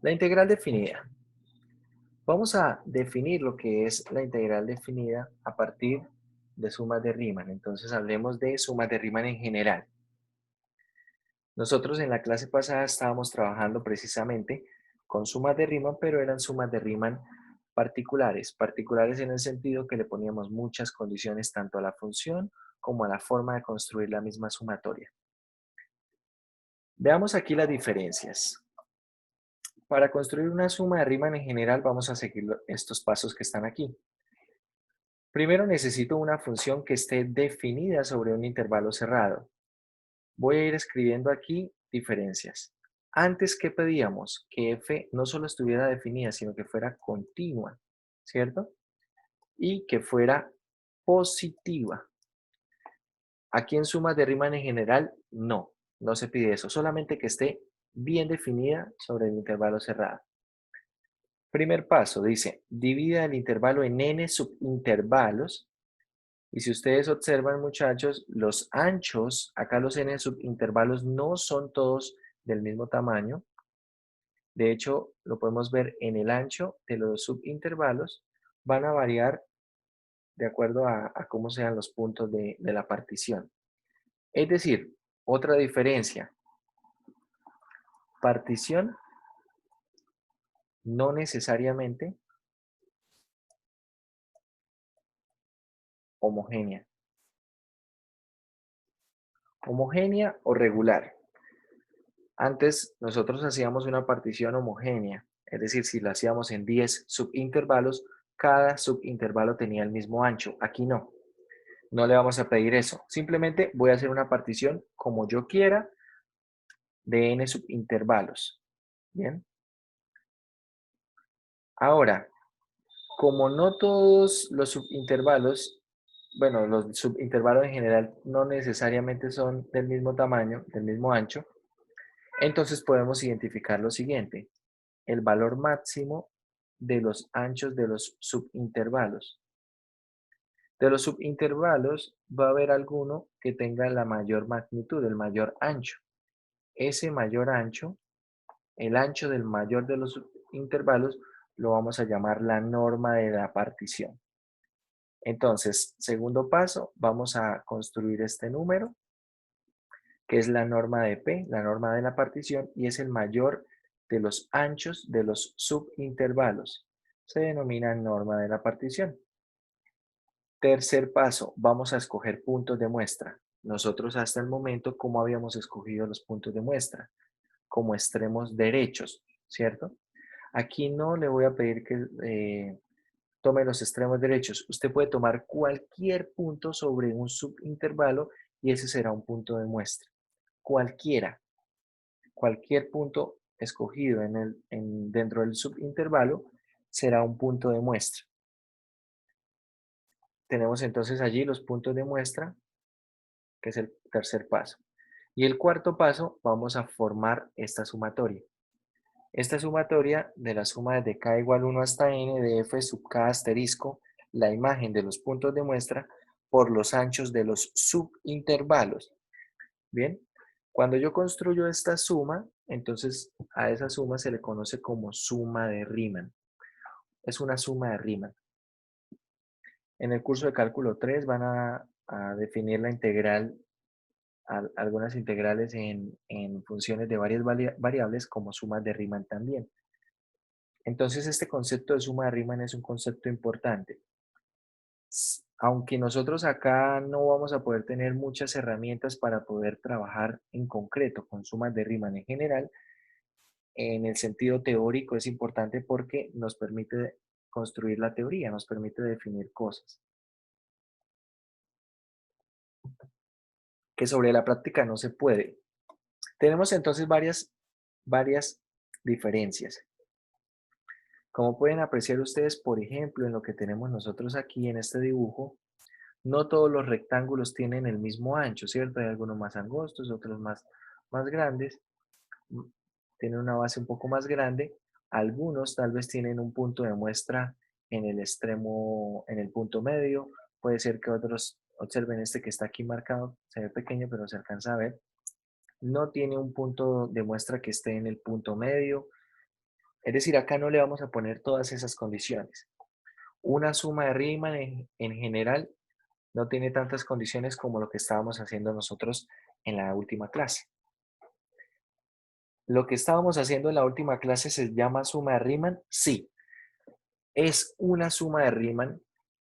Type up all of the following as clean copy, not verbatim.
La integral definida. Vamos a definir lo que es la integral definida a partir de sumas de Riemann. Entonces hablemos de sumas de Riemann en general. Nosotros en la clase pasada estábamos trabajando precisamente con sumas de Riemann, pero eran sumas de Riemann particulares. Particulares en el sentido que le poníamos muchas condiciones tanto a la función como a la forma de construir la misma sumatoria. Veamos aquí las diferencias. Para construir una suma de Riemann en general vamos a seguir estos pasos que están aquí. Primero necesito una función que esté definida sobre un intervalo cerrado. Voy a ir escribiendo aquí diferencias. Antes, ¿qué pedíamos? Que f no solo estuviera definida, sino que fuera continua, ¿cierto? Y que fuera positiva. Aquí en sumas de Riemann en general, no se pide eso, solamente que esté bien definida sobre el intervalo cerrado. Primer paso, dice, divida el intervalo en n subintervalos. Y si ustedes observan, muchachos, los anchos, acá los n subintervalos no son todos del mismo tamaño. De hecho, lo podemos ver en el ancho de los subintervalos, van a variar de acuerdo a cómo sean los puntos de la partición. Es decir, otra diferencia, partición no necesariamente homogénea. Homogénea o regular. Antes nosotros hacíamos una partición homogénea, es decir, si la hacíamos en 10 subintervalos, cada subintervalo tenía el mismo ancho. Aquí no le vamos a pedir eso. Simplemente voy a hacer una partición como yo quiera de n subintervalos. Bien. Ahora, como no todos los subintervalos, bueno, los subintervalos en general no necesariamente son del mismo tamaño, del mismo ancho, entonces podemos identificar lo siguiente. El valor máximo de los anchos de los subintervalos. De los subintervalos va a haber alguno que tenga la mayor magnitud, el mayor ancho. Ese mayor ancho, el ancho del mayor de los subintervalos, lo vamos a llamar la norma de la partición. Entonces, segundo paso, vamos a construir este número, que es la norma de P, la norma de la partición, y es el mayor de los anchos de los subintervalos. Se denomina norma de la partición. Tercer paso, vamos a escoger puntos de muestra. Nosotros hasta el momento, ¿cómo habíamos escogido los puntos de muestra? Como extremos derechos, ¿cierto? Aquí no le voy a pedir que tome los extremos derechos. Usted puede tomar cualquier punto sobre un subintervalo y ese será un punto de muestra. Cualquiera, cualquier punto escogido dentro del subintervalo será un punto de muestra. Tenemos entonces allí los puntos de muestra, que es el tercer paso. Y el cuarto paso, vamos a formar esta sumatoria. Esta sumatoria de la suma desde k igual 1 hasta n de f sub k asterisco, la imagen de los puntos de muestra, por los anchos de los subintervalos. Bien, cuando yo construyo esta suma, entonces a esa suma se le conoce como suma de Riemann. Es una suma de Riemann. En el curso de cálculo 3 van a definir la integral, algunas integrales en funciones de varias variables como sumas de Riemann también. Entonces este concepto de suma de Riemann es un concepto importante. Aunque nosotros acá no vamos a poder tener muchas herramientas para poder trabajar en concreto con sumas de Riemann en general, en el sentido teórico es importante porque nos permite construir la teoría, nos permite definir cosas que sobre la práctica no se puede. Tenemos entonces varias diferencias. Como pueden apreciar ustedes, por ejemplo, en lo que tenemos nosotros aquí en este dibujo, no todos los rectángulos tienen el mismo ancho, ¿cierto? Hay algunos más angostos, otros más grandes, mm, tienen una base un poco más grande. Algunos tal vez tienen un punto de muestra en el extremo, en el punto medio. Puede ser que otros, observen este que está aquí marcado, se ve pequeño, pero se alcanza a ver. No tiene un punto de muestra que esté en el punto medio. Es decir, acá no le vamos a poner todas esas condiciones. Una suma de Riemann en general no tiene tantas condiciones como lo que estábamos haciendo nosotros en la última clase. Lo que estábamos haciendo en la última clase se llama suma de Riemann. Sí, es una suma de Riemann,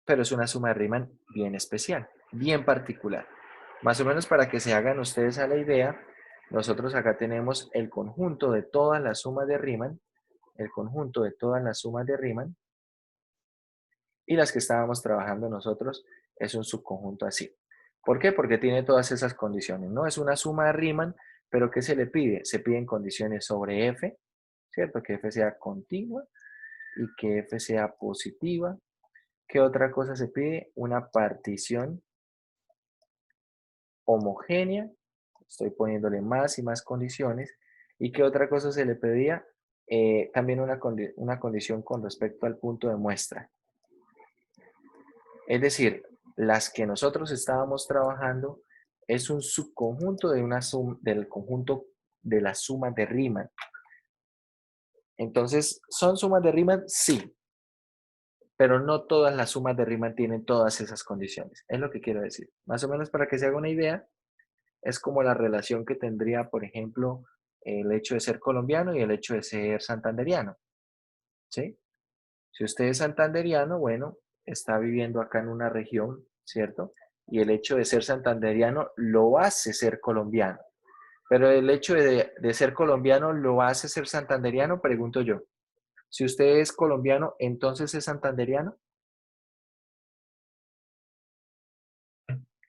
pero es una suma de Riemann bien especial, bien particular. Más o menos para que se hagan ustedes a la idea, nosotros acá tenemos el conjunto de todas las sumas de Riemann, el conjunto de todas las sumas de Riemann, y las que estábamos trabajando nosotros es un subconjunto así. ¿Por qué? Porque tiene todas esas condiciones, ¿no? Es una suma de Riemann, pero ¿qué se le pide? Se piden condiciones sobre f, ¿cierto? Que f sea continua y que f sea positiva. ¿Qué otra cosa se pide? Una partición homogénea. Estoy poniéndole más y más condiciones. ¿Y qué otra cosa se le pedía? También una condición con respecto al punto de muestra. Es decir, las que nosotros estábamos trabajando es un subconjunto del conjunto de las sumas de Riemann. Entonces, ¿son sumas de Riemann? Sí, pero no todas las sumas de Riemann tienen todas esas condiciones. Es lo que quiero decir. Más o menos para que se haga una idea, es como la relación que tendría, por ejemplo, el hecho de ser colombiano y el hecho de ser santanderiano, ¿sí? Si usted es santanderiano, bueno, está viviendo acá en una región, ¿cierto? Y el hecho de ser santanderiano lo hace ser colombiano. Pero el hecho de ser colombiano lo hace ser santanderiano, pregunto yo. Si usted es colombiano, entonces es santanderiano.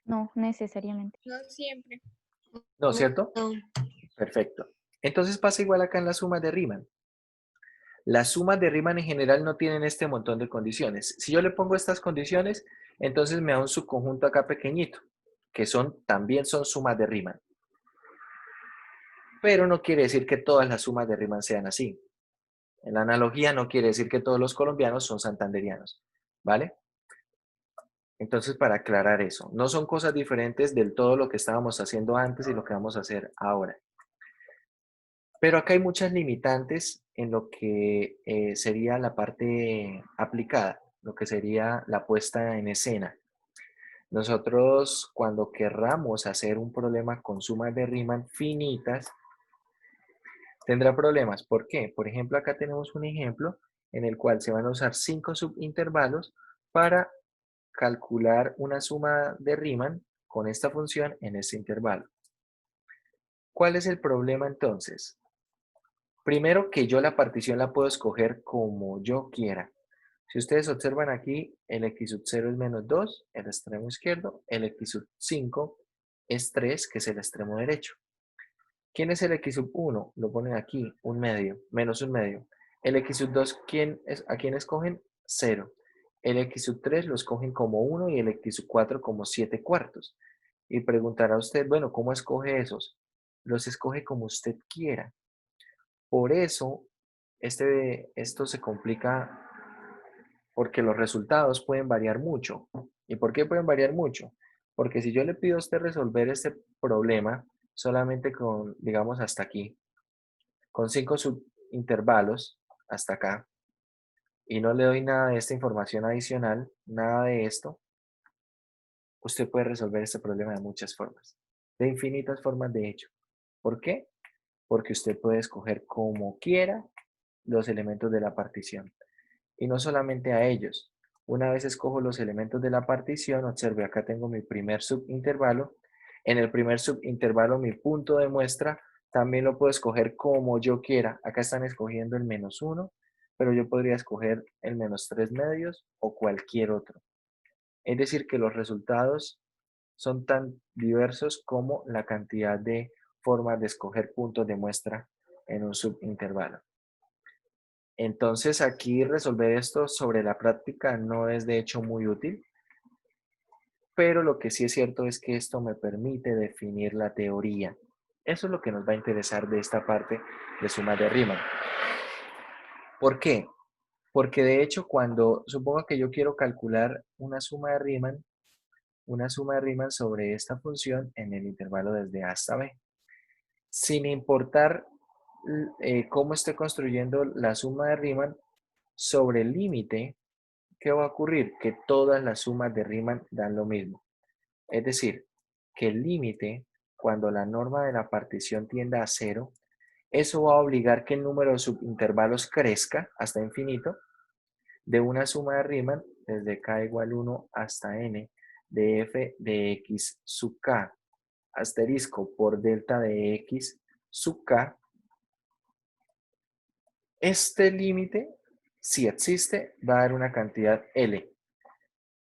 No necesariamente. No siempre. No, No, ¿cierto? no. Perfecto. Entonces pasa igual acá en las sumas de Riemann. Las sumas de Riemann en general no tienen este montón de condiciones. Si yo le pongo estas condiciones, entonces me da un subconjunto acá pequeñito, que también son sumas de Riemann. Pero no quiere decir que todas las sumas de Riemann sean así. En la analogía no quiere decir que todos los colombianos son santanderianos, ¿vale? Entonces, para aclarar eso, no son cosas diferentes del todo lo que estábamos haciendo antes y lo que vamos a hacer ahora. Pero acá hay muchas limitantes en lo que sería la parte aplicada, lo que sería la puesta en escena. Nosotros, cuando querramos hacer un problema con sumas de Riemann finitas, tendrá problemas. ¿Por qué? Por ejemplo, acá tenemos un ejemplo en el cual se van a usar 5 subintervalos para calcular una suma de Riemann con esta función en este intervalo. ¿Cuál es el problema entonces? Primero que yo la partición la puedo escoger como yo quiera. Si ustedes observan aquí, el x sub 0 es menos 2, el extremo izquierdo, el x sub 5 es 3, que es el extremo derecho. ¿Quién es el x sub 1? Lo ponen aquí, un medio, menos un medio. El x sub 2, ¿a quién escogen? 0. El x sub 3 lo escogen como 1 y el x sub 4 como 7 cuartos. Y preguntará usted, bueno, ¿cómo escoge esos? Los escoge como usted quiera. Por eso, esto se complica porque los resultados pueden variar mucho. ¿Y por qué pueden variar mucho? Porque si yo le pido a usted resolver este problema solamente con, digamos, hasta aquí, con 5 subintervalos, hasta acá, y no le doy nada de esta información adicional, nada de esto, usted puede resolver este problema de muchas formas, de infinitas formas de hecho. ¿Por qué? Porque usted puede escoger como quiera los elementos de la partición. Y no solamente a ellos. Una vez escojo los elementos de la partición, observe, acá tengo mi primer subintervalo. En el primer subintervalo, mi punto de muestra también lo puedo escoger como yo quiera. Acá están escogiendo el menos 1, pero yo podría escoger el menos 3 medios o cualquier otro. Es decir, que los resultados son tan diversos como la cantidad de formas de escoger puntos de muestra en un subintervalo. Entonces aquí resolver esto sobre la práctica no es de hecho muy útil, pero lo que sí es cierto es que esto me permite definir la teoría. Eso es lo que nos va a interesar de esta parte de sumas de Riemann. ¿Por qué? Porque de hecho cuando supongo que yo quiero calcular una suma de Riemann sobre esta función en el intervalo desde A hasta B, sin importar cómo estoy construyendo la suma de Riemann sobre el límite, ¿qué va a ocurrir? Que todas las sumas de Riemann dan lo mismo. Es decir, que el límite, cuando la norma de la partición tienda a cero, eso va a obligar que el número de subintervalos crezca hasta infinito de una suma de Riemann desde k igual 1 hasta n de f de x sub k asterisco por delta de x sub k. Este límite, si existe, va a dar una cantidad L.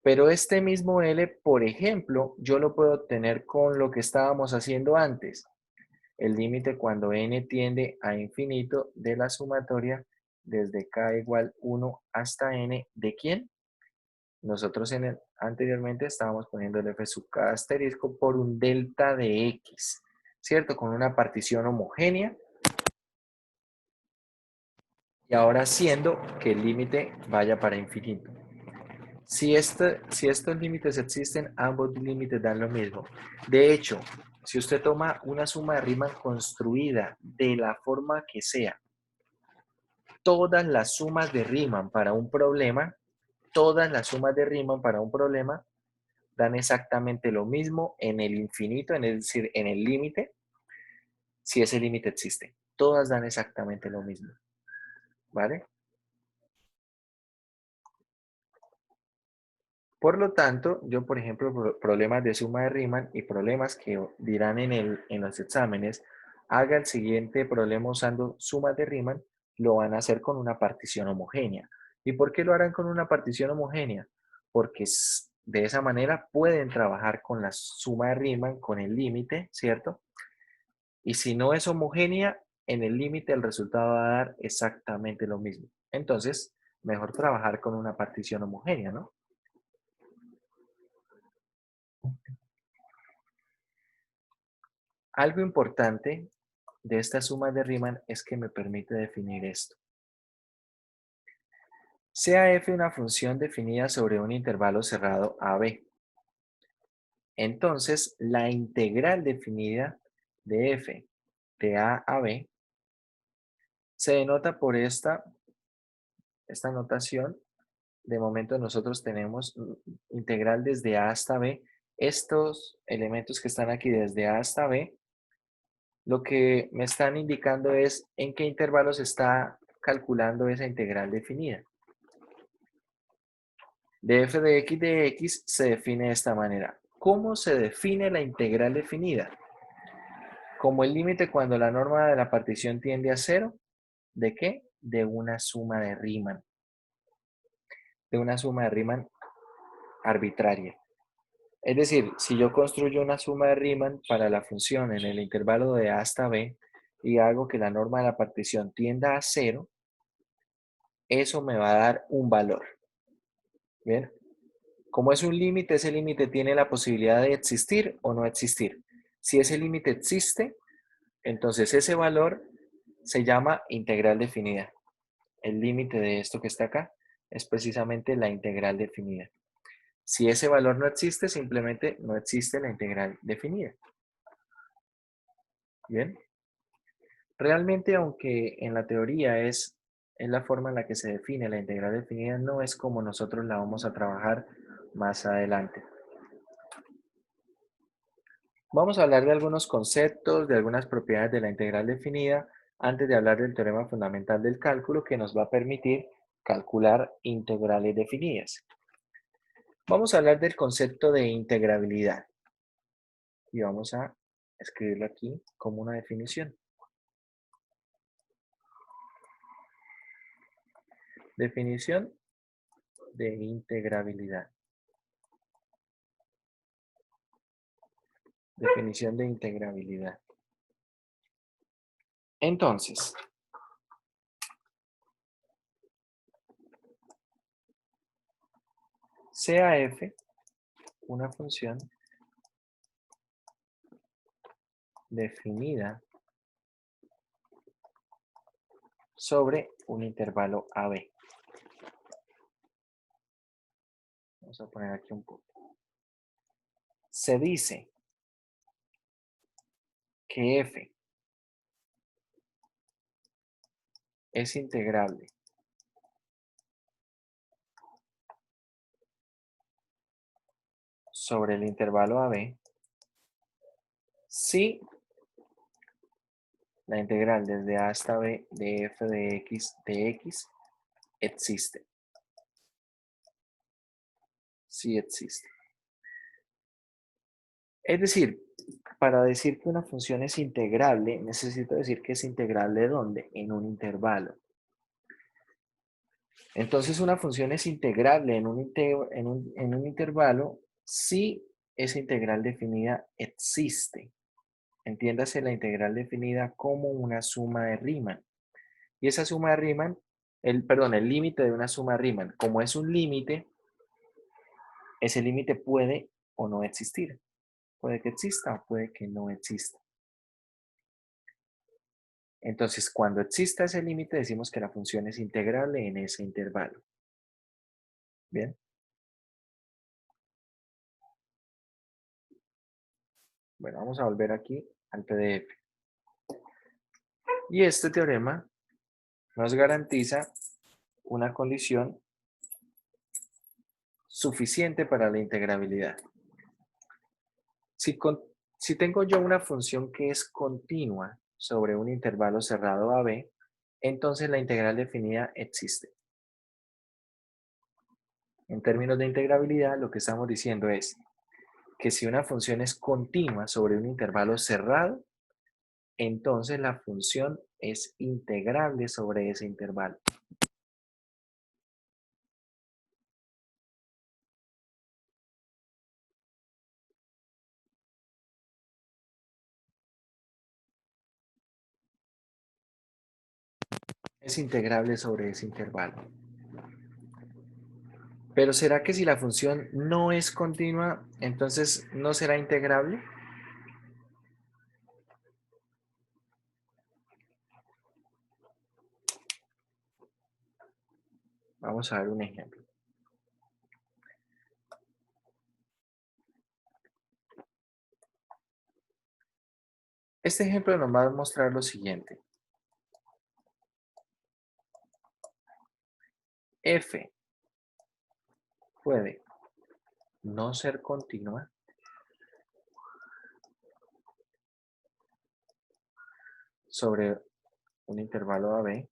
Pero este mismo L, por ejemplo, yo lo puedo obtener con lo que estábamos haciendo antes. El límite cuando n tiende a infinito de la sumatoria desde k igual 1 hasta n, ¿de quién? Nosotros anteriormente estábamos poniendo el f sub k asterisco por un delta de x, ¿cierto? Con una partición homogénea y ahora haciendo que el límite vaya para infinito. Si estos límites existen, ambos límites dan lo mismo. De hecho, si usted toma una suma de Riemann construida de la forma que sea, todas las sumas de Riemann para un problema, todas las sumas de Riemann para un problema dan exactamente lo mismo en el infinito, es decir, en el límite, si ese límite existe. Todas dan exactamente lo mismo, ¿vale? Por lo tanto, yo, por ejemplo, problemas de suma de Riemann y problemas que dirán en los exámenes, haga el siguiente problema usando sumas de Riemann, lo van a hacer con una partición homogénea. ¿Y por qué lo harán con una partición homogénea? Porque de esa manera pueden trabajar con la suma de Riemann, con el límite, ¿cierto? Y si no es homogénea, en el límite el resultado va a dar exactamente lo mismo. Entonces, mejor trabajar con una partición homogénea, ¿no? Algo importante de esta suma de Riemann es que me permite definir esto. Sea f una función definida sobre un intervalo cerrado AB. Entonces, la integral definida de f de a a b se denota por esta notación. De momento nosotros tenemos integral desde a hasta b. Estos elementos que están aquí desde a hasta b, lo que me están indicando es en qué intervalo se está calculando esa integral definida. De f de x se define de esta manera. ¿Cómo se define la integral definida? Como el límite cuando la norma de la partición tiende a cero. ¿De qué? De una suma de Riemann. De una suma de Riemann arbitraria. Es decir, si yo construyo una suma de Riemann para la función en el intervalo de a hasta b y hago que la norma de la partición tienda a cero, eso me va a dar un valor. ¿Bien? Como es un límite, ese límite tiene la posibilidad de existir o no existir. Si ese límite existe, entonces ese valor se llama integral definida. El límite de esto que está acá es precisamente la integral definida. Si ese valor no existe, simplemente no existe la integral definida. ¿Bien? Realmente, aunque en la teoría es la forma en la que se define la integral definida, no es como nosotros la vamos a trabajar más adelante. Vamos a hablar de algunos conceptos, de algunas propiedades de la integral definida, antes de hablar del teorema fundamental del cálculo que nos va a permitir calcular integrales definidas. Vamos a hablar del concepto de integrabilidad y vamos a escribirlo aquí como una definición. Definición de integrabilidad. Definición de integrabilidad. Entonces, sea f una función definida sobre un intervalo AB. Vamos a poner aquí un punto. Se dice que f es integrable sobre el intervalo AB si la integral desde A hasta B de f de x existe. Si existe. Es decir, para decir que una función es integrable, necesito decir que es integrable ¿dónde? En un intervalo. Entonces, una función es integrable en un intervalo si esa integral definida existe. Entiéndase la integral definida como una suma de Riemann. Y esa suma de Riemann, el límite de una suma de Riemann, como es un límite, ese límite puede o no existir. Puede que exista o puede que no exista. Entonces, cuando exista ese límite, decimos que la función es integrable en ese intervalo. Bien. Bueno, vamos a volver aquí al PDF. Y este teorema nos garantiza una condición suficiente para la integrabilidad. Si, si tengo yo una función que es continua sobre un intervalo cerrado AB, entonces la integral definida existe. En términos de integrabilidad, lo que estamos diciendo es que si una función es continua sobre un intervalo cerrado, entonces la función es integrable sobre ese intervalo. Es integrable sobre ese intervalo. Pero ¿será que si la función no es continua, entonces no será integrable? Vamos a ver un ejemplo. Este ejemplo nos va a mostrar lo siguiente. F puede no ser continua sobre un intervalo AB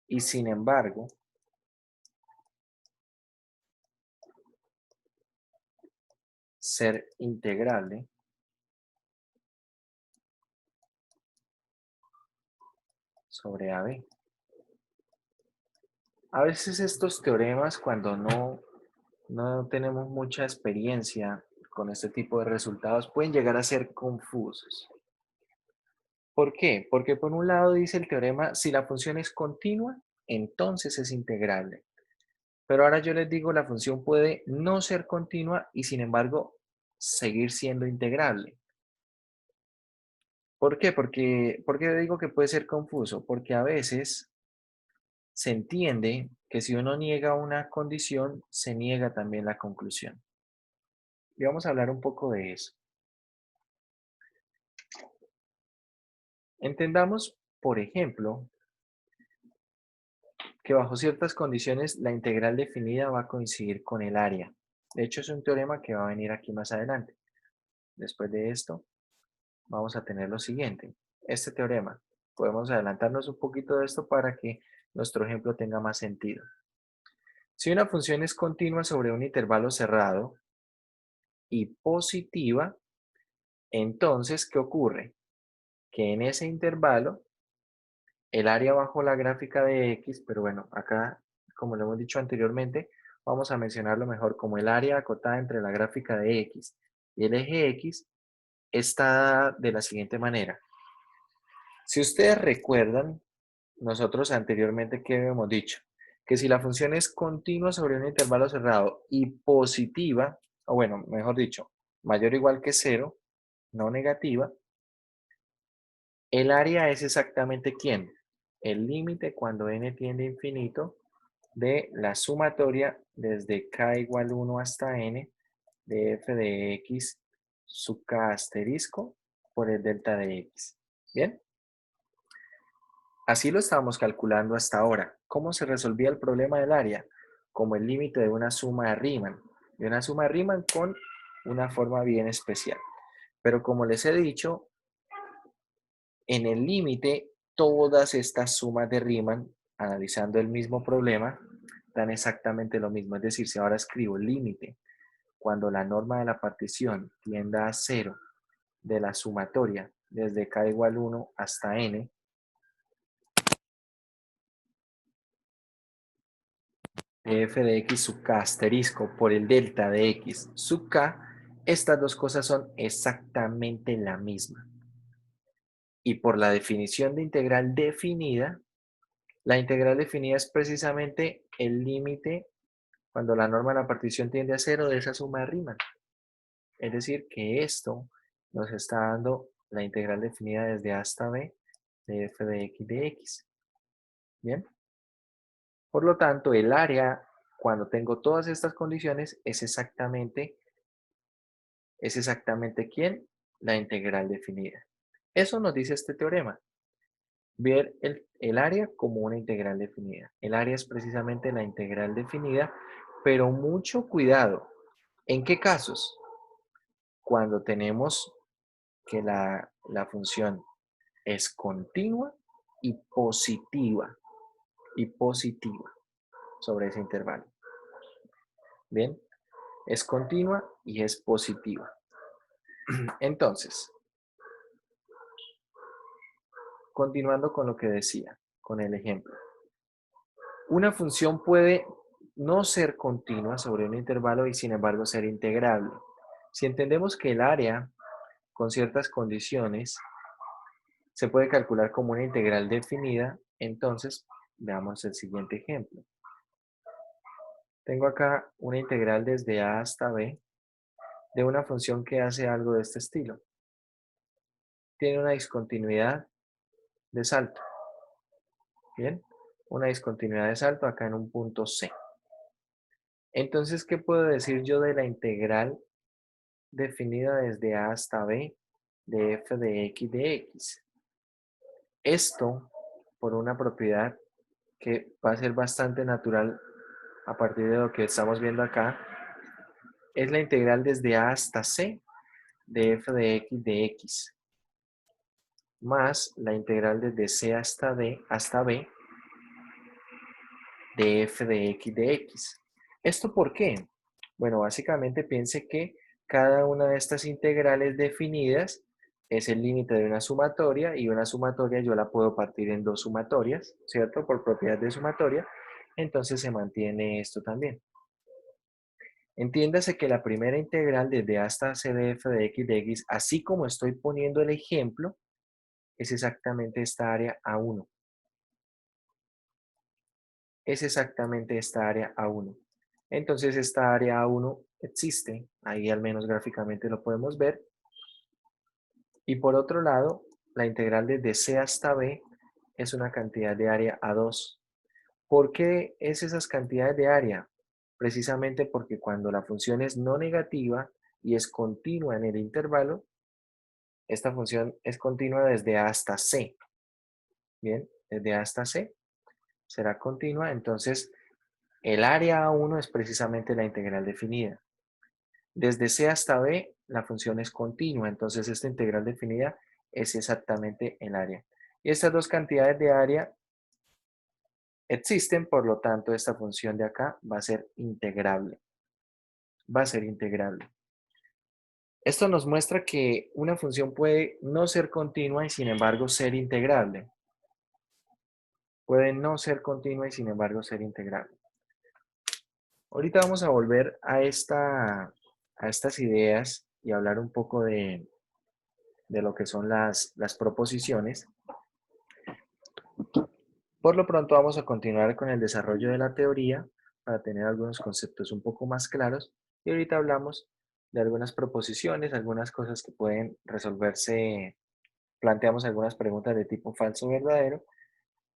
y sin embargo ser integrable sobre AB. A veces estos teoremas, cuando no tenemos mucha experiencia con este tipo de resultados, pueden llegar a ser confusos. ¿Por qué? Porque por un lado dice el teorema, si la función es continua, entonces es integrable. Pero ahora yo les digo, la función puede no ser continua y sin embargo seguir siendo integrable. ¿Por qué? ¿Por qué digo que puede ser confuso? Porque a veces se entiende que si uno niega una condición, se niega también la conclusión. Y vamos a hablar un poco de eso. Entendamos, por ejemplo, que bajo ciertas condiciones la integral definida va a coincidir con el área. De hecho, es un teorema que va a venir aquí más adelante. Después de esto, vamos a tener lo siguiente. Este teorema, podemos adelantarnos un poquito de esto para que nuestro ejemplo tenga más sentido. Si una función es continua sobre un intervalo cerrado y positiva, entonces, ¿qué ocurre? Que en ese intervalo, el área bajo la gráfica de X, pero bueno, acá, como lo hemos dicho anteriormente, vamos a mencionarlo mejor como el área acotada entre la gráfica de X y el eje X, está de la siguiente manera. Si ustedes recuerdan, nosotros anteriormente, ¿qué hemos dicho? Que si la función es continua sobre un intervalo cerrado y positiva, o bueno, mejor dicho, mayor o igual que 0, no negativa, el área es exactamente ¿quién? El límite cuando n tiende a infinito de la sumatoria desde k igual 1 hasta n de f de x sub k asterisco por el delta de x. ¿Bien? Así lo estábamos calculando hasta ahora. ¿Cómo se resolvía el problema del área? Como el límite de una suma de Riemann. De una suma de Riemann con una forma bien especial. Pero como les he dicho, en el límite, todas estas sumas de Riemann, analizando el mismo problema, dan exactamente lo mismo. Es decir, si ahora escribo el límite, cuando la norma de la partición tienda a 0 de la sumatoria desde k igual 1 hasta n, de f de x sub k asterisco por el delta de x sub k, estas dos cosas son exactamente la misma. Y por la definición de integral definida, la integral definida es precisamente el límite cuando la norma de la partición tiende a 0 de esa suma de Riemann. Es decir, que esto nos está dando la integral definida desde a hasta b de f de x de x. ¿Bien? Por lo tanto, el área, cuando tengo todas estas condiciones, es exactamente ¿quién? La integral definida. Eso nos dice este teorema. Ver el área como una integral definida. El área es precisamente la integral definida, pero mucho cuidado. ¿En qué casos? Cuando tenemos que la función es continua y positiva sobre ese intervalo. Bien, es continua y es positiva. Entonces, continuando con lo que decía, con el ejemplo. Una función puede no ser continua sobre un intervalo y sin embargo ser integrable. Si entendemos que el área con ciertas condiciones se puede calcular como una integral definida, entonces veamos el siguiente ejemplo. Tengo acá una integral desde a hasta b de una función que hace algo de este estilo. Tiene una discontinuidad de salto. Bien, una discontinuidad de salto acá en un punto C. Entonces, ¿qué puedo decir yo de la integral definida desde a hasta b de f de x de x? Esto, por una propiedad que va a ser bastante natural a partir de lo que estamos viendo acá, es la integral desde a hasta c de f de x, más la integral desde c hasta d hasta b de f de x. ¿Esto por qué? Bueno, básicamente piense que cada una de estas integrales definidas es el límite de una sumatoria y una sumatoria yo la puedo partir en dos sumatorias, ¿cierto? Por propiedad de sumatoria, entonces se mantiene esto también. Entiéndase que la primera integral desde hasta c de f de x, así como estoy poniendo el ejemplo, es exactamente esta área A1. Es exactamente esta área A1. Entonces esta área A1 existe, ahí al menos gráficamente lo podemos ver. Y por otro lado, la integral desde C hasta B es una cantidad de área A2. ¿Por qué es esas cantidades de área? Precisamente porque cuando la función es no negativa y es continua en el intervalo, esta función es continua desde A hasta C. Bien, desde A hasta C será continua, entonces el área A1 es precisamente la integral definida. Desde C hasta B, la función es continua, entonces esta integral definida es exactamente el área. Y estas dos cantidades de área existen, por lo tanto, esta función de acá va a ser integrable. Va a ser integrable. Esto nos muestra que una función puede no ser continua y sin embargo ser integrable. Puede no ser continua y sin embargo ser integrable. Ahorita vamos a volver a estas ideas y hablar un poco de lo que son las proposiciones. Por lo pronto vamos a continuar con el desarrollo de la teoría para tener algunos conceptos un poco más claros y ahorita hablamos de algunas proposiciones, algunas cosas que pueden resolverse, planteamos algunas preguntas de tipo falso o verdadero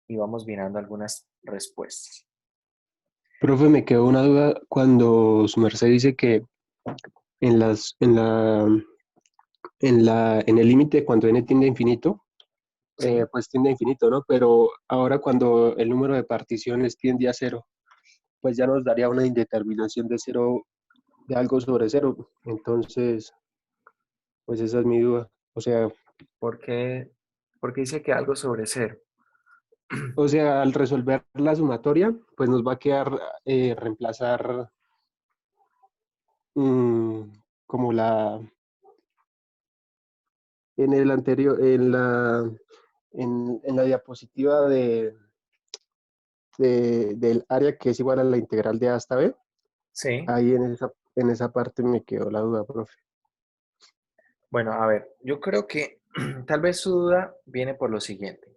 y vamos mirando algunas respuestas. Profe, me quedó una duda cuando su merced dice que en en el límite cuando n tiende a infinito, ¿sí? pues tiende a infinito, ¿no? Pero ahora cuando el número de particiones tiende a cero, pues ya nos daría una indeterminación de cero, de algo sobre cero. Entonces, pues esa es mi duda. ¿Por qué, porque dice que algo sobre cero? Al resolver la sumatoria, pues nos va a quedar reemplazar mm, como en el anterior, en la diapositiva del área que es igual a la integral de A hasta B. Sí. Ahí en esa parte me quedó la duda, profe. Bueno, a ver, yo creo que tal vez su duda viene por lo siguiente.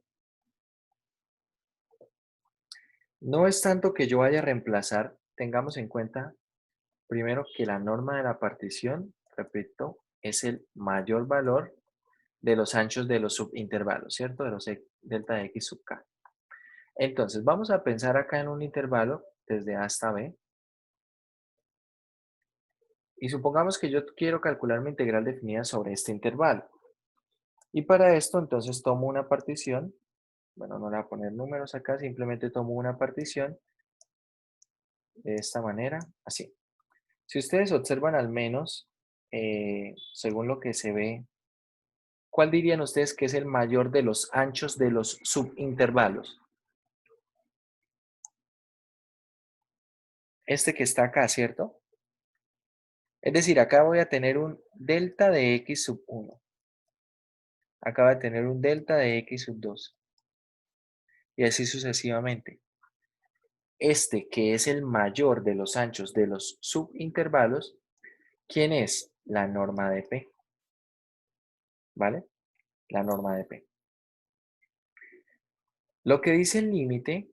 No es tanto que yo vaya a reemplazar, tengamos en cuenta primero que la norma de la partición, repito, es el mayor valor de los anchos de los subintervalos, ¿cierto? De los delta de x sub k. Entonces, vamos a pensar acá en un intervalo desde A hasta B. Y supongamos que yo quiero calcular mi integral definida sobre este intervalo. Y para esto, entonces tomo una partición. Bueno, no le voy a poner números acá, simplemente tomo una partición de esta manera, así. Si ustedes observan al menos, según lo que se ve, ¿cuál dirían ustedes que es el mayor de los anchos de los subintervalos? Este que está acá, ¿cierto? Es decir, acá voy a tener un delta de x sub 1. Acá voy a tener un delta de x sub 2. Y así sucesivamente. Este que es el mayor de los anchos de los subintervalos, ¿quién es? La norma de P, ¿vale? La norma de P. Lo que dice el límite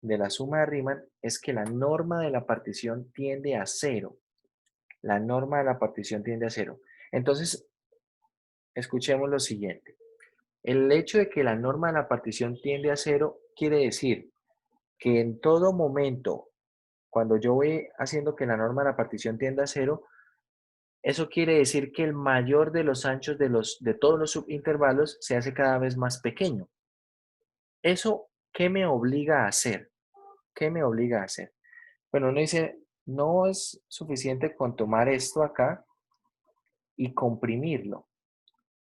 de la suma de Riemann es que la norma de la partición tiende a cero. La norma de la partición tiende a cero. Entonces, escuchemos lo siguiente. El hecho de que la norma de la partición tiende a cero quiere decir que en todo momento, cuando yo voy haciendo que la norma de la partición tienda a cero, eso quiere decir que el mayor de los anchos de todos los subintervalos se hace cada vez más pequeño. ¿Eso qué me obliga a hacer? ¿Qué me obliga a hacer? Bueno, uno dice, no es suficiente con tomar esto acá y comprimirlo.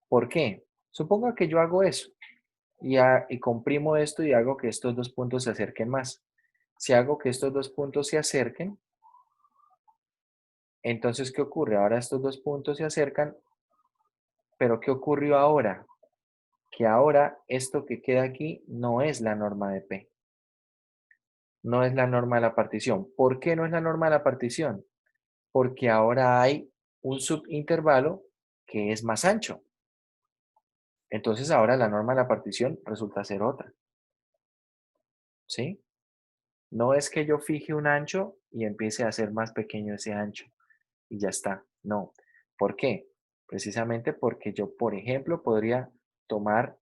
¿Por qué? Suponga que yo hago eso y comprimo esto y hago que estos dos puntos se acerquen más. Si hago que estos dos puntos se acerquen, entonces, ¿qué ocurre? Ahora estos dos puntos se acercan, pero ¿qué ocurrió ahora? Que ahora esto que queda aquí no es la norma de P, no es la norma de la partición. ¿Por qué no es la norma de la partición? Porque ahora hay un subintervalo que es más ancho. Entonces ahora la norma de la partición resulta ser otra, ¿sí? No es que yo fije un ancho y empiece a hacer más pequeño ese ancho y ya está. No. ¿Por qué? Precisamente porque yo, por ejemplo, podría tomar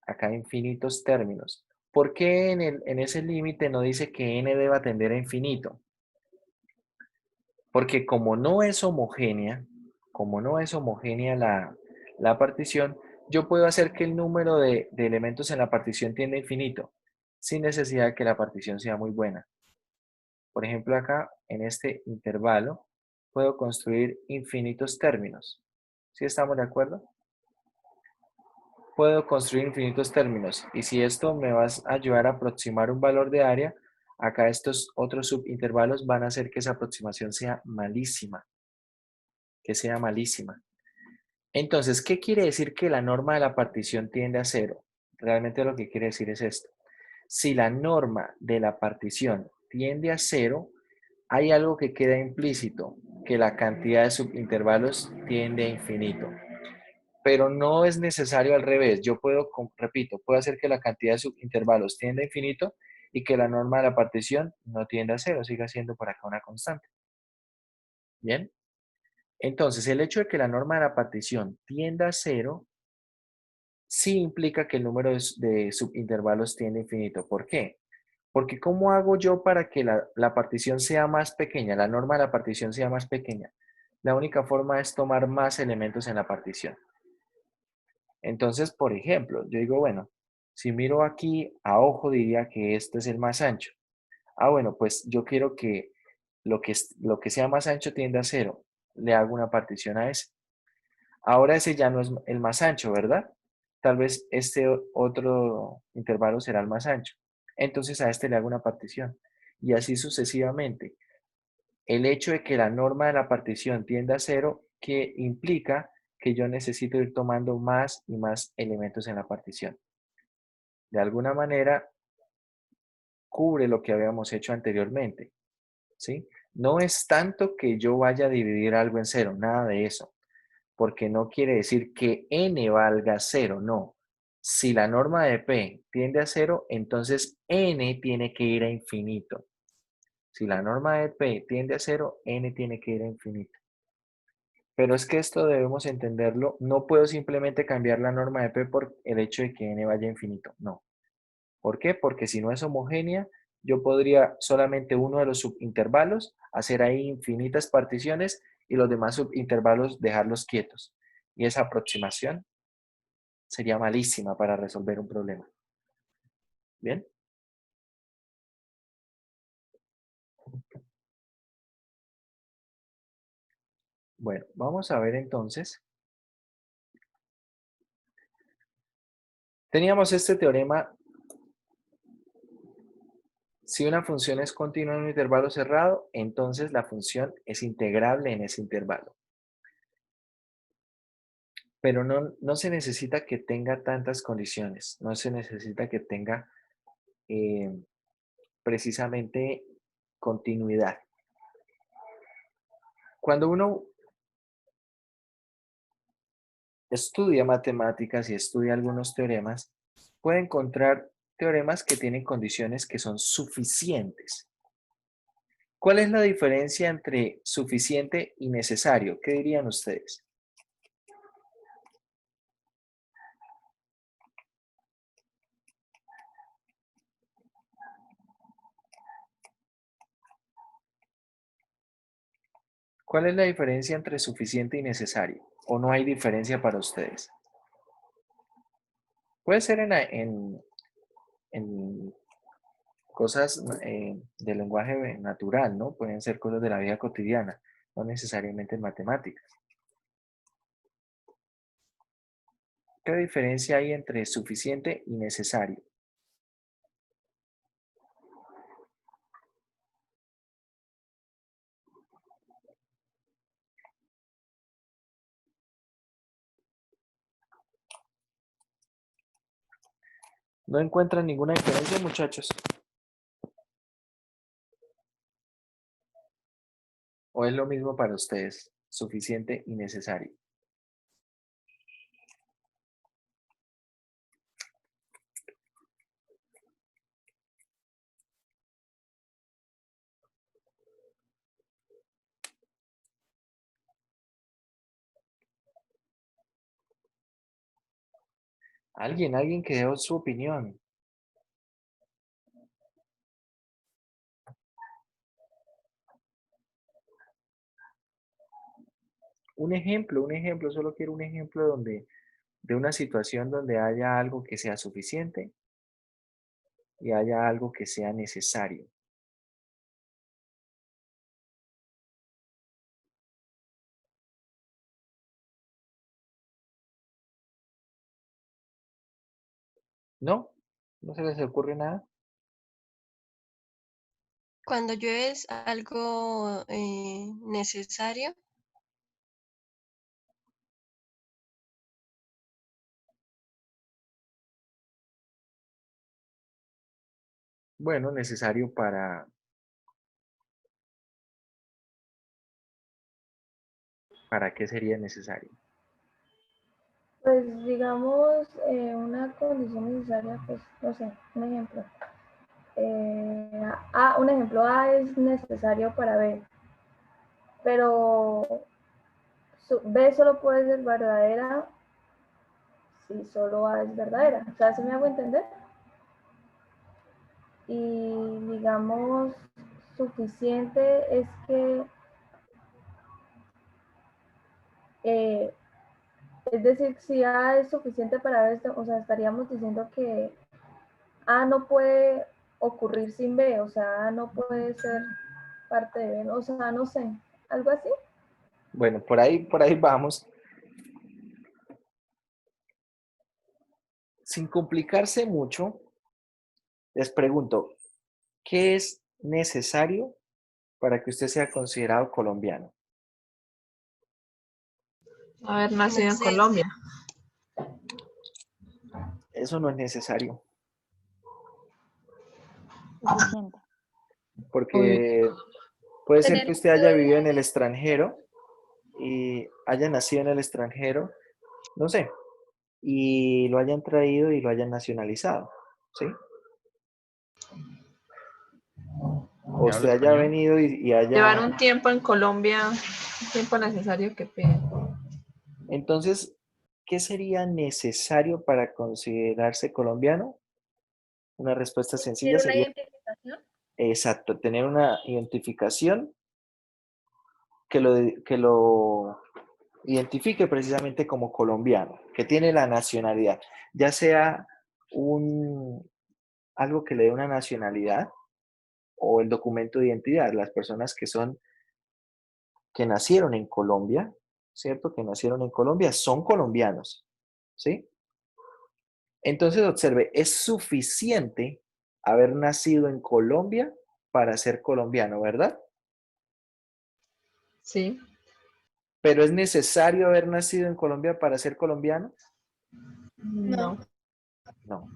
acá infinitos términos. ¿Por qué en ese límite no dice que n deba tender a infinito? Porque como no es homogénea la partición, yo puedo hacer que el número de elementos en la partición tienda a infinito, sin necesidad de que la partición sea muy buena. Por ejemplo, acá, en este intervalo, puedo construir infinitos términos. ¿Sí estamos de acuerdo? Puedo construir infinitos términos. Y si esto me va a ayudar a aproximar un valor de área, acá estos otros subintervalos van a hacer que esa aproximación sea malísima, que sea malísima. Entonces, ¿qué quiere decir que la norma de la partición tiende a cero? Realmente lo que quiere decir es esto. Si la norma de la partición tiende a cero, hay algo que queda implícito, que la cantidad de subintervalos tiende a infinito. Pero no es necesario al revés. Yo puedo, repito, puedo hacer que la cantidad de subintervalos tienda a infinito y que la norma de la partición no tienda a cero, siga siendo por acá una constante. ¿Bien? Entonces, el hecho de que la norma de la partición tienda a cero sí implica que el número de subintervalos tiende a infinito. ¿Por qué? Porque ¿cómo hago yo para que la partición sea más pequeña, la norma de la partición sea más pequeña? La única forma es tomar más elementos en la partición. Entonces, por ejemplo, yo digo, bueno, si miro aquí a ojo diría que este es el más ancho. Ah, bueno, pues yo quiero que lo que sea más ancho tienda a cero. Le hago una partición a ese. Ahora ese ya no es el más ancho, ¿verdad? Tal vez este otro intervalo será el más ancho. Entonces a este le hago una partición. Y así sucesivamente. El hecho de que la norma de la partición tienda a cero, que implica que yo necesito ir tomando más y más elementos en la partición. De alguna manera, cubre lo que habíamos hecho anteriormente, ¿sí? No es tanto que yo vaya a dividir algo en cero, nada de eso, porque no quiere decir que n valga cero, no. Si la norma de P tiende a cero, entonces n tiene que ir a infinito. Si la norma de P tiende a cero, n tiene que ir a infinito. Pero es que esto debemos entenderlo. No puedo simplemente cambiar la norma de P por el hecho de que n vaya a infinito. No. ¿Por qué? Porque si no es homogénea, yo podría solamente uno de los subintervalos hacer ahí infinitas particiones y los demás subintervalos dejarlos quietos. Y esa aproximación sería malísima para resolver un problema. ¿Bien? Bueno, vamos a ver entonces. Teníamos este teorema. Si una función es continua en un intervalo cerrado, entonces la función es integrable en ese intervalo. Pero no se necesita que tenga tantas condiciones. No se necesita que tenga eh, precisamente continuidad. Cuando uno estudia matemáticas y estudia algunos teoremas, puede encontrar teoremas que tienen condiciones que son suficientes. ¿Cuál es la diferencia entre suficiente y necesario? ¿Qué dirían ustedes? ¿Cuál es la diferencia entre suficiente y necesario? ¿O no hay diferencia para ustedes? Puede ser en cosas de lenguaje natural, ¿no? Pueden ser cosas de la vida cotidiana, no necesariamente en matemáticas. ¿Qué diferencia hay entre suficiente y necesario? ¿No encuentran ninguna diferencia, muchachos? ¿O es lo mismo para ustedes? Suficiente y necesario. Alguien que dé su opinión. Un ejemplo, solo quiero un ejemplo de una situación donde haya algo que sea suficiente y haya algo que sea necesario. ¿No? ¿No se les ocurre nada? Cuando llueve es algo necesario. Bueno, necesario ¿para qué sería necesario? Pues digamos, una condición necesaria, pues no sé, un ejemplo. Un ejemplo A es necesario para B, pero B solo puede ser verdadera si solo A es verdadera. O sea, ¿sí me hago entender? Y digamos, suficiente es que Es decir, si A es suficiente para B, o sea, estaríamos diciendo que A no puede ocurrir sin B, o sea, A no puede ser parte de B, o sea, no sé, algo así. Bueno, por ahí vamos. Sin complicarse mucho, les pregunto, ¿qué es necesario para que usted sea considerado colombiano? Haber No nacido en sé, Colombia. Eso no es necesario, Suficiente. porque puede ser Tener que usted haya vivido en el extranjero y haya nacido en el extranjero, no sé, y lo hayan traído y lo hayan nacionalizado, ¿sí? O ¿Me usted habla haya español? venido y Llevar haya... un tiempo en Colombia, un tiempo necesario que piden. Entonces, ¿qué sería necesario para considerarse colombiano? Una respuesta sencilla ¿Tiene una sería, identificación? exacto, tener una identificación que lo identifique precisamente como colombiano, que tiene la nacionalidad, ya sea algo que le dé una nacionalidad o el documento de identidad. Las personas que nacieron en Colombia, ¿cierto? Que nacieron en Colombia son colombianos, ¿sí? Entonces, observe, es suficiente haber nacido en Colombia para ser colombiano, ¿verdad? Sí. Pero ¿es necesario haber nacido en Colombia para ser colombiano? No. No. no.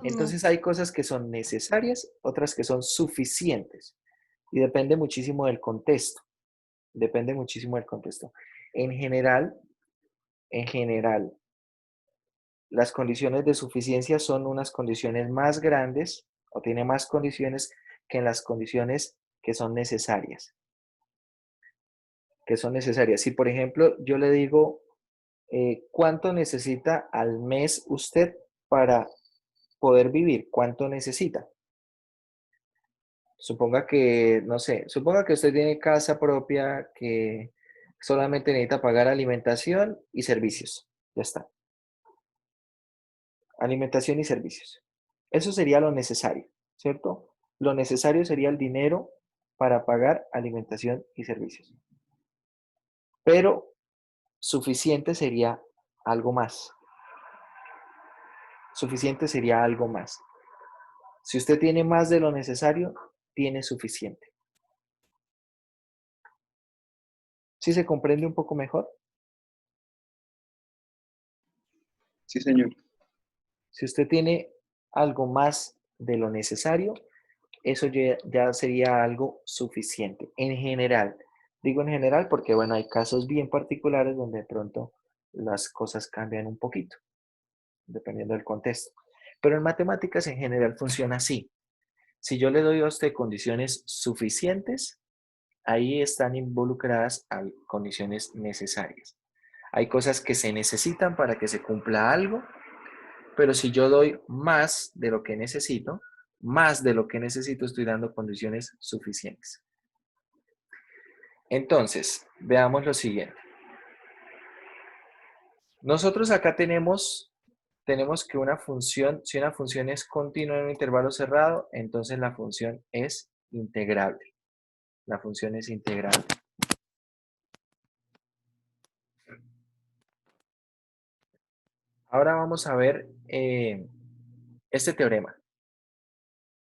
Entonces hay cosas que son necesarias, otras que son suficientes. Y depende muchísimo del contexto. Depende muchísimo del contexto. En general, las condiciones de suficiencia son unas condiciones más grandes o tiene más condiciones que en las condiciones que son necesarias. Que son necesarias. Si, por ejemplo, yo le digo, ¿cuánto necesita al mes usted para poder vivir? ¿Cuánto necesita? Suponga que, no sé, suponga que usted tiene casa propia, que solamente necesita pagar alimentación y servicios. Ya está. Alimentación y servicios. Eso sería lo necesario, ¿cierto? Lo necesario sería el dinero para pagar alimentación y servicios. Pero suficiente sería algo más. Suficiente sería algo más. Si usted tiene más de lo necesario, tiene suficiente. ¿Sí se comprende un poco mejor? Sí, señor. Si usted tiene algo más de lo necesario, eso ya sería algo suficiente. En general, digo en general porque, bueno, hay casos bien particulares donde de pronto las cosas cambian un poquito, dependiendo del contexto. Pero en matemáticas en general funciona así. Si yo le doy a usted condiciones suficientes, ahí están involucradas condiciones necesarias. Hay cosas que se necesitan para que se cumpla algo, pero si yo doy más de lo que necesito, estoy dando condiciones suficientes. Entonces, veamos lo siguiente. Nosotros acá tenemos que una función, si una función es continua en un intervalo cerrado, entonces la función es integrable. La función es integrable. Ahora vamos a ver este teorema.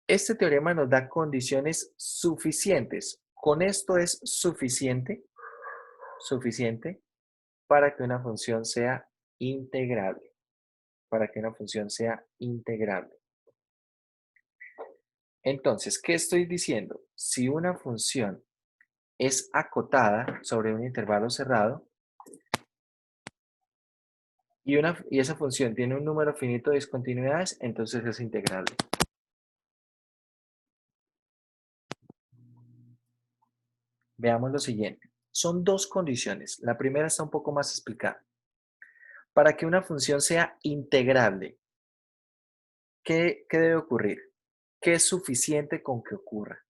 Este teorema nos da condiciones suficientes. Con esto es suficiente para que una función sea integrable. Para que una función sea integrable. Entonces, ¿qué estoy diciendo? Si una función es acotada sobre un intervalo cerrado y esa función tiene un número finito de discontinuidades, entonces es integrable. Veamos lo siguiente. Son dos condiciones. La primera está un poco más explicada. Para que una función sea integrable, ¿qué debe ocurrir? ¿Qué es suficiente con que ocurra?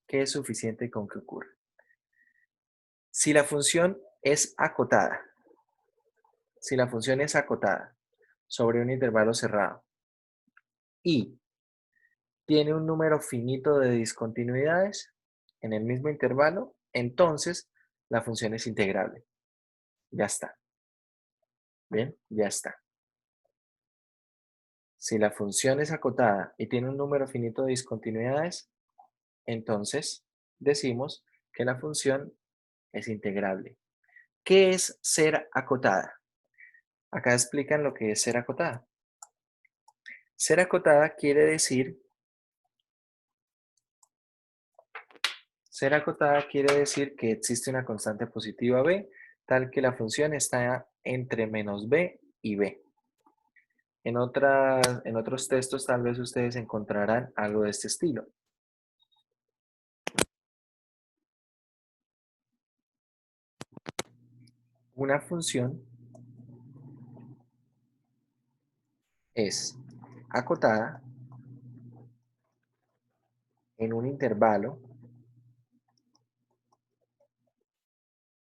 ¿Qué es suficiente con que ocurra? Si la función es acotada, si la función es acotada sobre un intervalo cerrado y tiene un número finito de discontinuidades en el mismo intervalo, entonces la función es integrable. Ya está. Bien, ya está. Si la función es acotada y tiene un número finito de discontinuidades, entonces decimos que la función es integrable. ¿Qué es ser acotada? Acá explican lo que es ser acotada. Ser acotada quiere decir que existe una constante positiva b, tal que la función está entre menos b y b. En otros textos tal vez ustedes encontrarán algo de este estilo. Una función es acotada en un intervalo.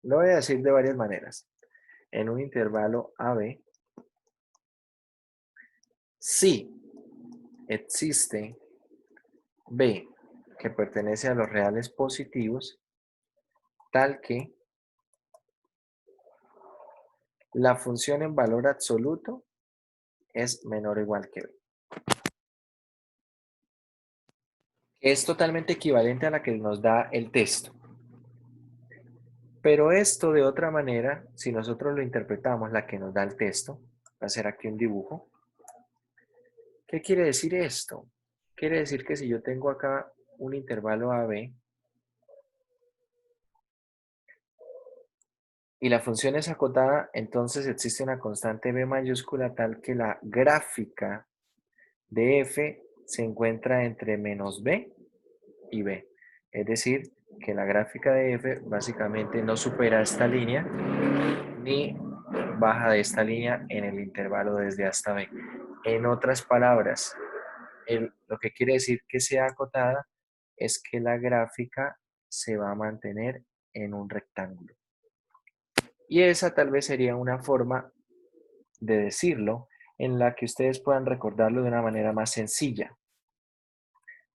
Lo voy a decir de varias maneras. En un intervalo AB, si existe B que pertenece a los reales positivos, tal que la función en valor absoluto es menor o igual que B. Es totalmente equivalente a la que nos da el texto. Pero esto de otra manera, si nosotros lo interpretamos, la que nos da el texto, va a ser aquí un dibujo. ¿Qué quiere decir esto? Quiere decir que si yo tengo acá un intervalo AB y la función es acotada, entonces existe una constante B mayúscula tal que la gráfica de F se encuentra entre menos B y B. Es decir, que la gráfica de F básicamente no supera esta línea ni baja de esta línea en el intervalo desde hasta B. En otras palabras, lo que quiere decir que sea acotada es que la gráfica se va a mantener en un rectángulo. Y esa tal vez sería una forma de decirlo en la que ustedes puedan recordarlo de una manera más sencilla.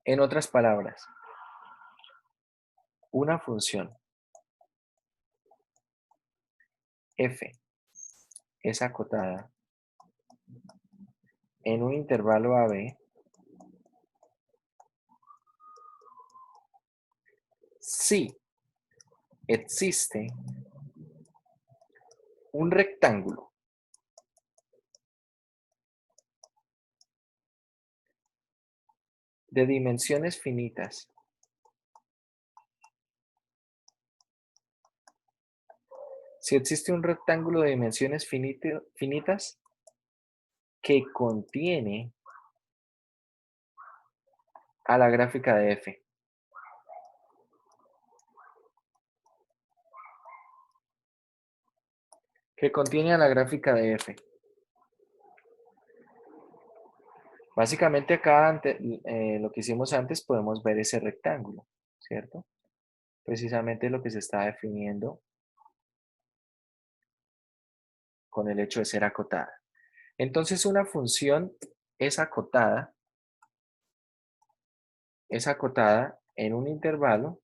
En otras palabras, una función f es acotada en un intervalo AB si existe un rectángulo de dimensiones finitas si existe un rectángulo de dimensiones finitas que contiene a la gráfica de f. Que contiene a la gráfica de f. Básicamente acá, lo que hicimos antes, podemos ver ese rectángulo, ¿cierto? Precisamente lo que se está definiendo con el hecho de ser acotada. Entonces una función es acotada en un intervalo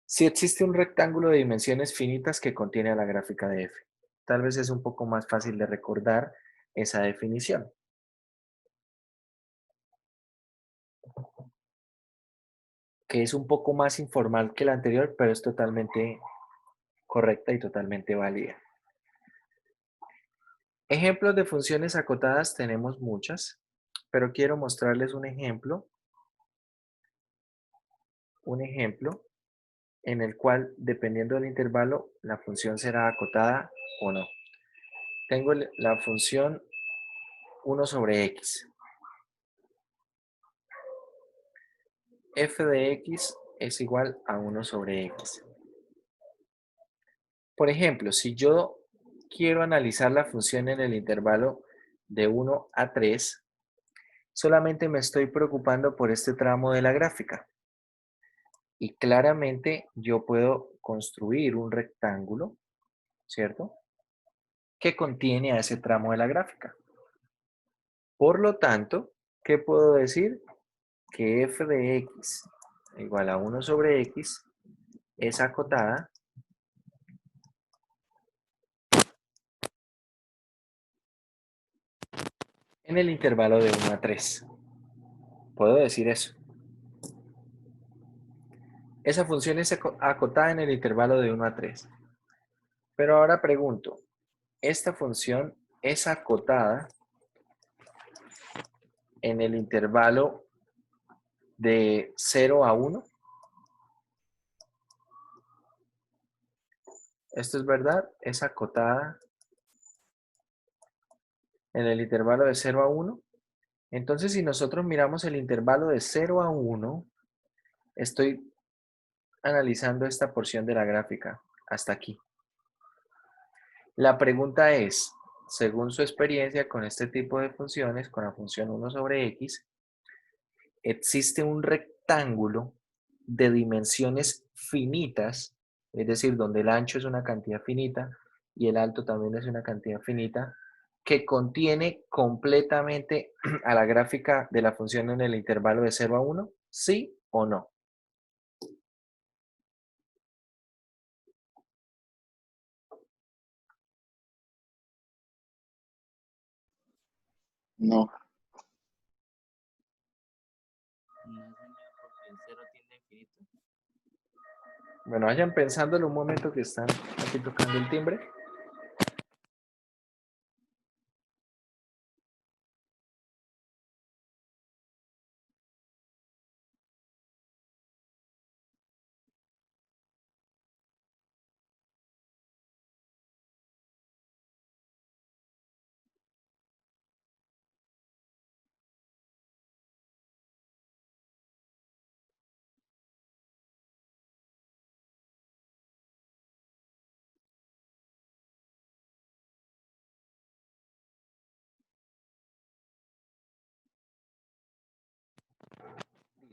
si existe un rectángulo de dimensiones finitas que contiene a la gráfica de f. Tal vez es un poco más fácil de recordar esa definición. Que es un poco más informal que la anterior, pero es totalmente correcta y totalmente válida. Ejemplos de funciones acotadas tenemos muchas, pero quiero mostrarles un ejemplo en el cual, dependiendo del intervalo, la función será acotada o no. Tengo la función 1 sobre x. F de x es igual a 1 sobre x. Por ejemplo, si yo quiero analizar la función en el intervalo de 1 a 3, solamente me estoy preocupando por este tramo de la gráfica. Y claramente yo puedo construir un rectángulo ¿cierto? Que contiene a ese tramo de la gráfica. Por lo tanto, ¿qué puedo decir? Que f de x igual a 1 sobre x es acotada en el intervalo de 1 a 3. Puedo decir eso. Esa función es acotada en el intervalo de 1 a 3. Pero ahora pregunto, ¿esta función es acotada en el intervalo de 0 a 1? ¿Esto es verdad? ¿Es acotada en el intervalo de 0 a 1? Entonces, si nosotros miramos el intervalo de 0 a 1, estoy analizando esta porción de la gráfica hasta aquí. La pregunta es, según su experiencia con este tipo de funciones, con la función 1 sobre x, existe un rectángulo de dimensiones finitas, es decir, donde el ancho es una cantidad finita y el alto también es una cantidad finita, que contiene completamente a la gráfica de la función en el intervalo de 0 a 1, ¿sí o no? No. Bueno, vayan pensándolo un momento que están aquí tocando el timbre.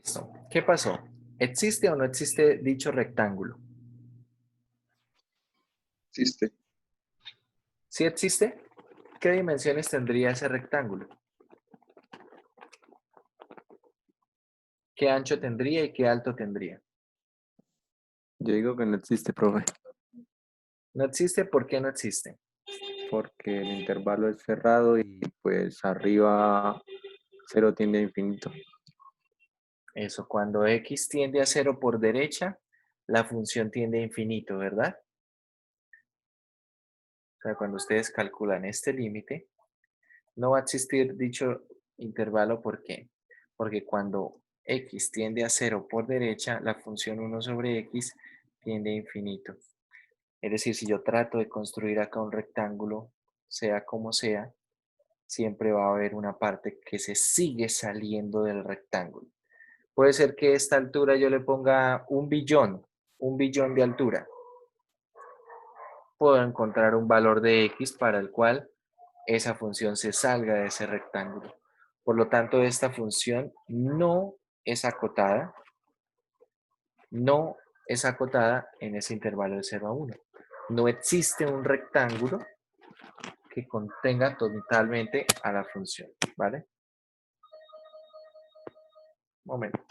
Listo. ¿Qué pasó? ¿Existe o no existe dicho rectángulo? Existe. ¿Sí existe? ¿Qué dimensiones tendría ese rectángulo? ¿Qué ancho tendría y qué alto tendría? Yo digo que no existe, profe, ¿No existe? ¿Por qué no existe? porque el intervalo es cerrado y pues arriba cero tiende a infinito. Eso, cuando x tiende a 0 por derecha, la función tiende a infinito, ¿verdad? O sea, cuando ustedes calculan este límite, no va a existir dicho intervalo, ¿por qué? Porque cuando x tiende a 0 por derecha, la función 1 sobre x tiende a infinito. Es decir, si yo trato de construir acá un rectángulo, sea como sea, siempre va a haber una parte que se sigue saliendo del rectángulo. Puede ser que a esta altura yo le ponga un billón de altura. Puedo encontrar un valor de x para el cual esa función se salga de ese rectángulo. Por lo tanto, esta función no es acotada, no es acotada en ese intervalo de 0 a 1. No existe un rectángulo que contenga totalmente a la función, ¿vale? Momento.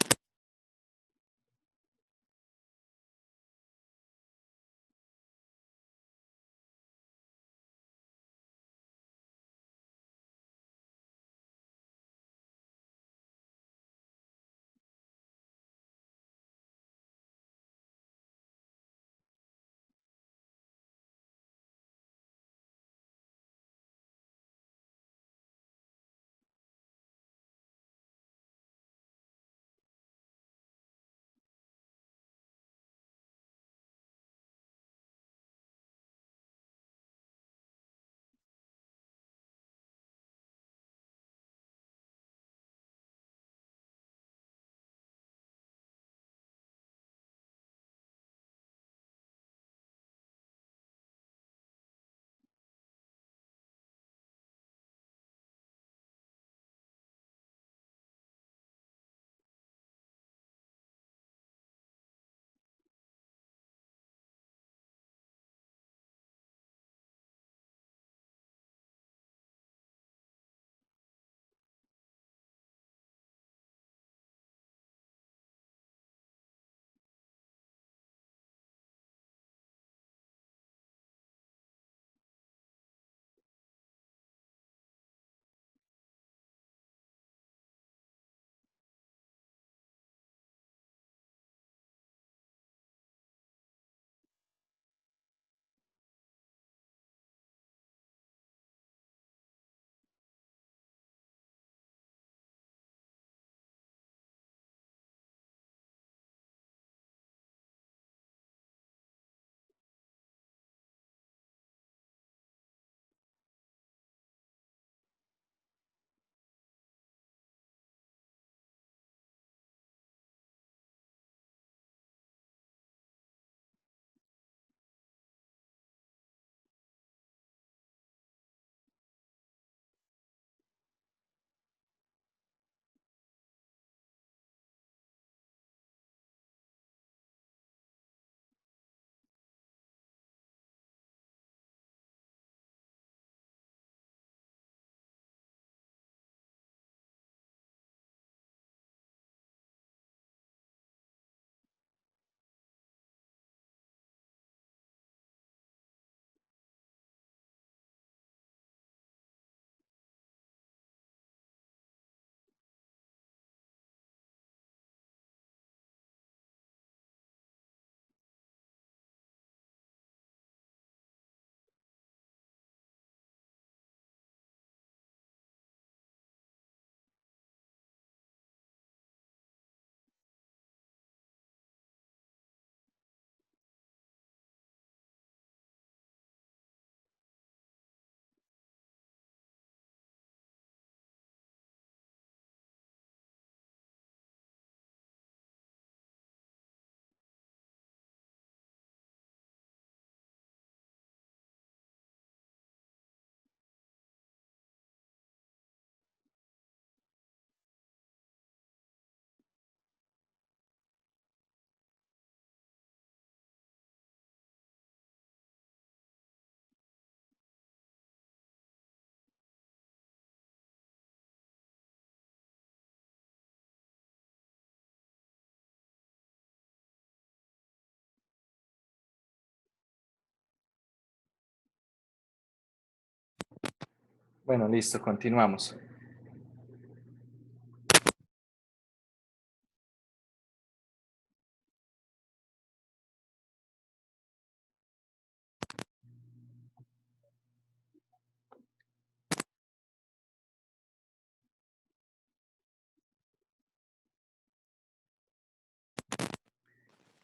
Bueno, listo, continuamos.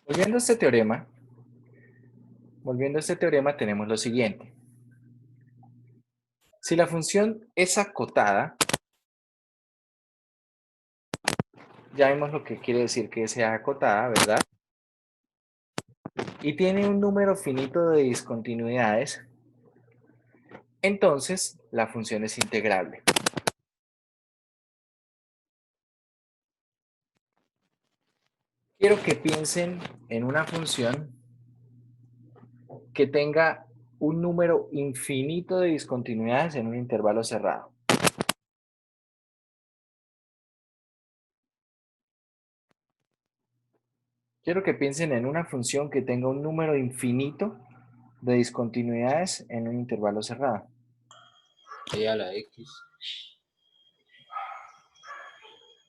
Volviendo a este teorema tenemos lo siguiente. Si la función es acotada, ya vimos lo que quiere decir que sea acotada, ¿verdad? Y tiene un número finito de discontinuidades, entonces la función es integrable. Quiero que piensen en una función que tenga un número infinito de discontinuidades en un intervalo cerrado. Quiero que piensen en una función que tenga un número infinito de discontinuidades en un intervalo cerrado. E a la X.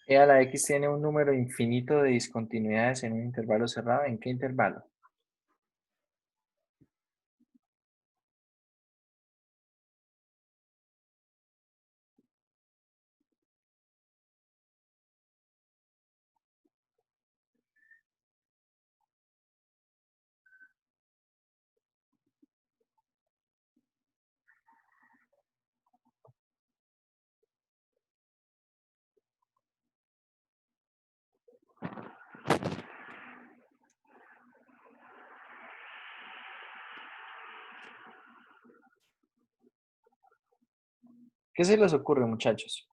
E a la X tiene un número infinito de discontinuidades en un intervalo cerrado. ¿En qué intervalo? ¿Qué se les ocurre, muchachos?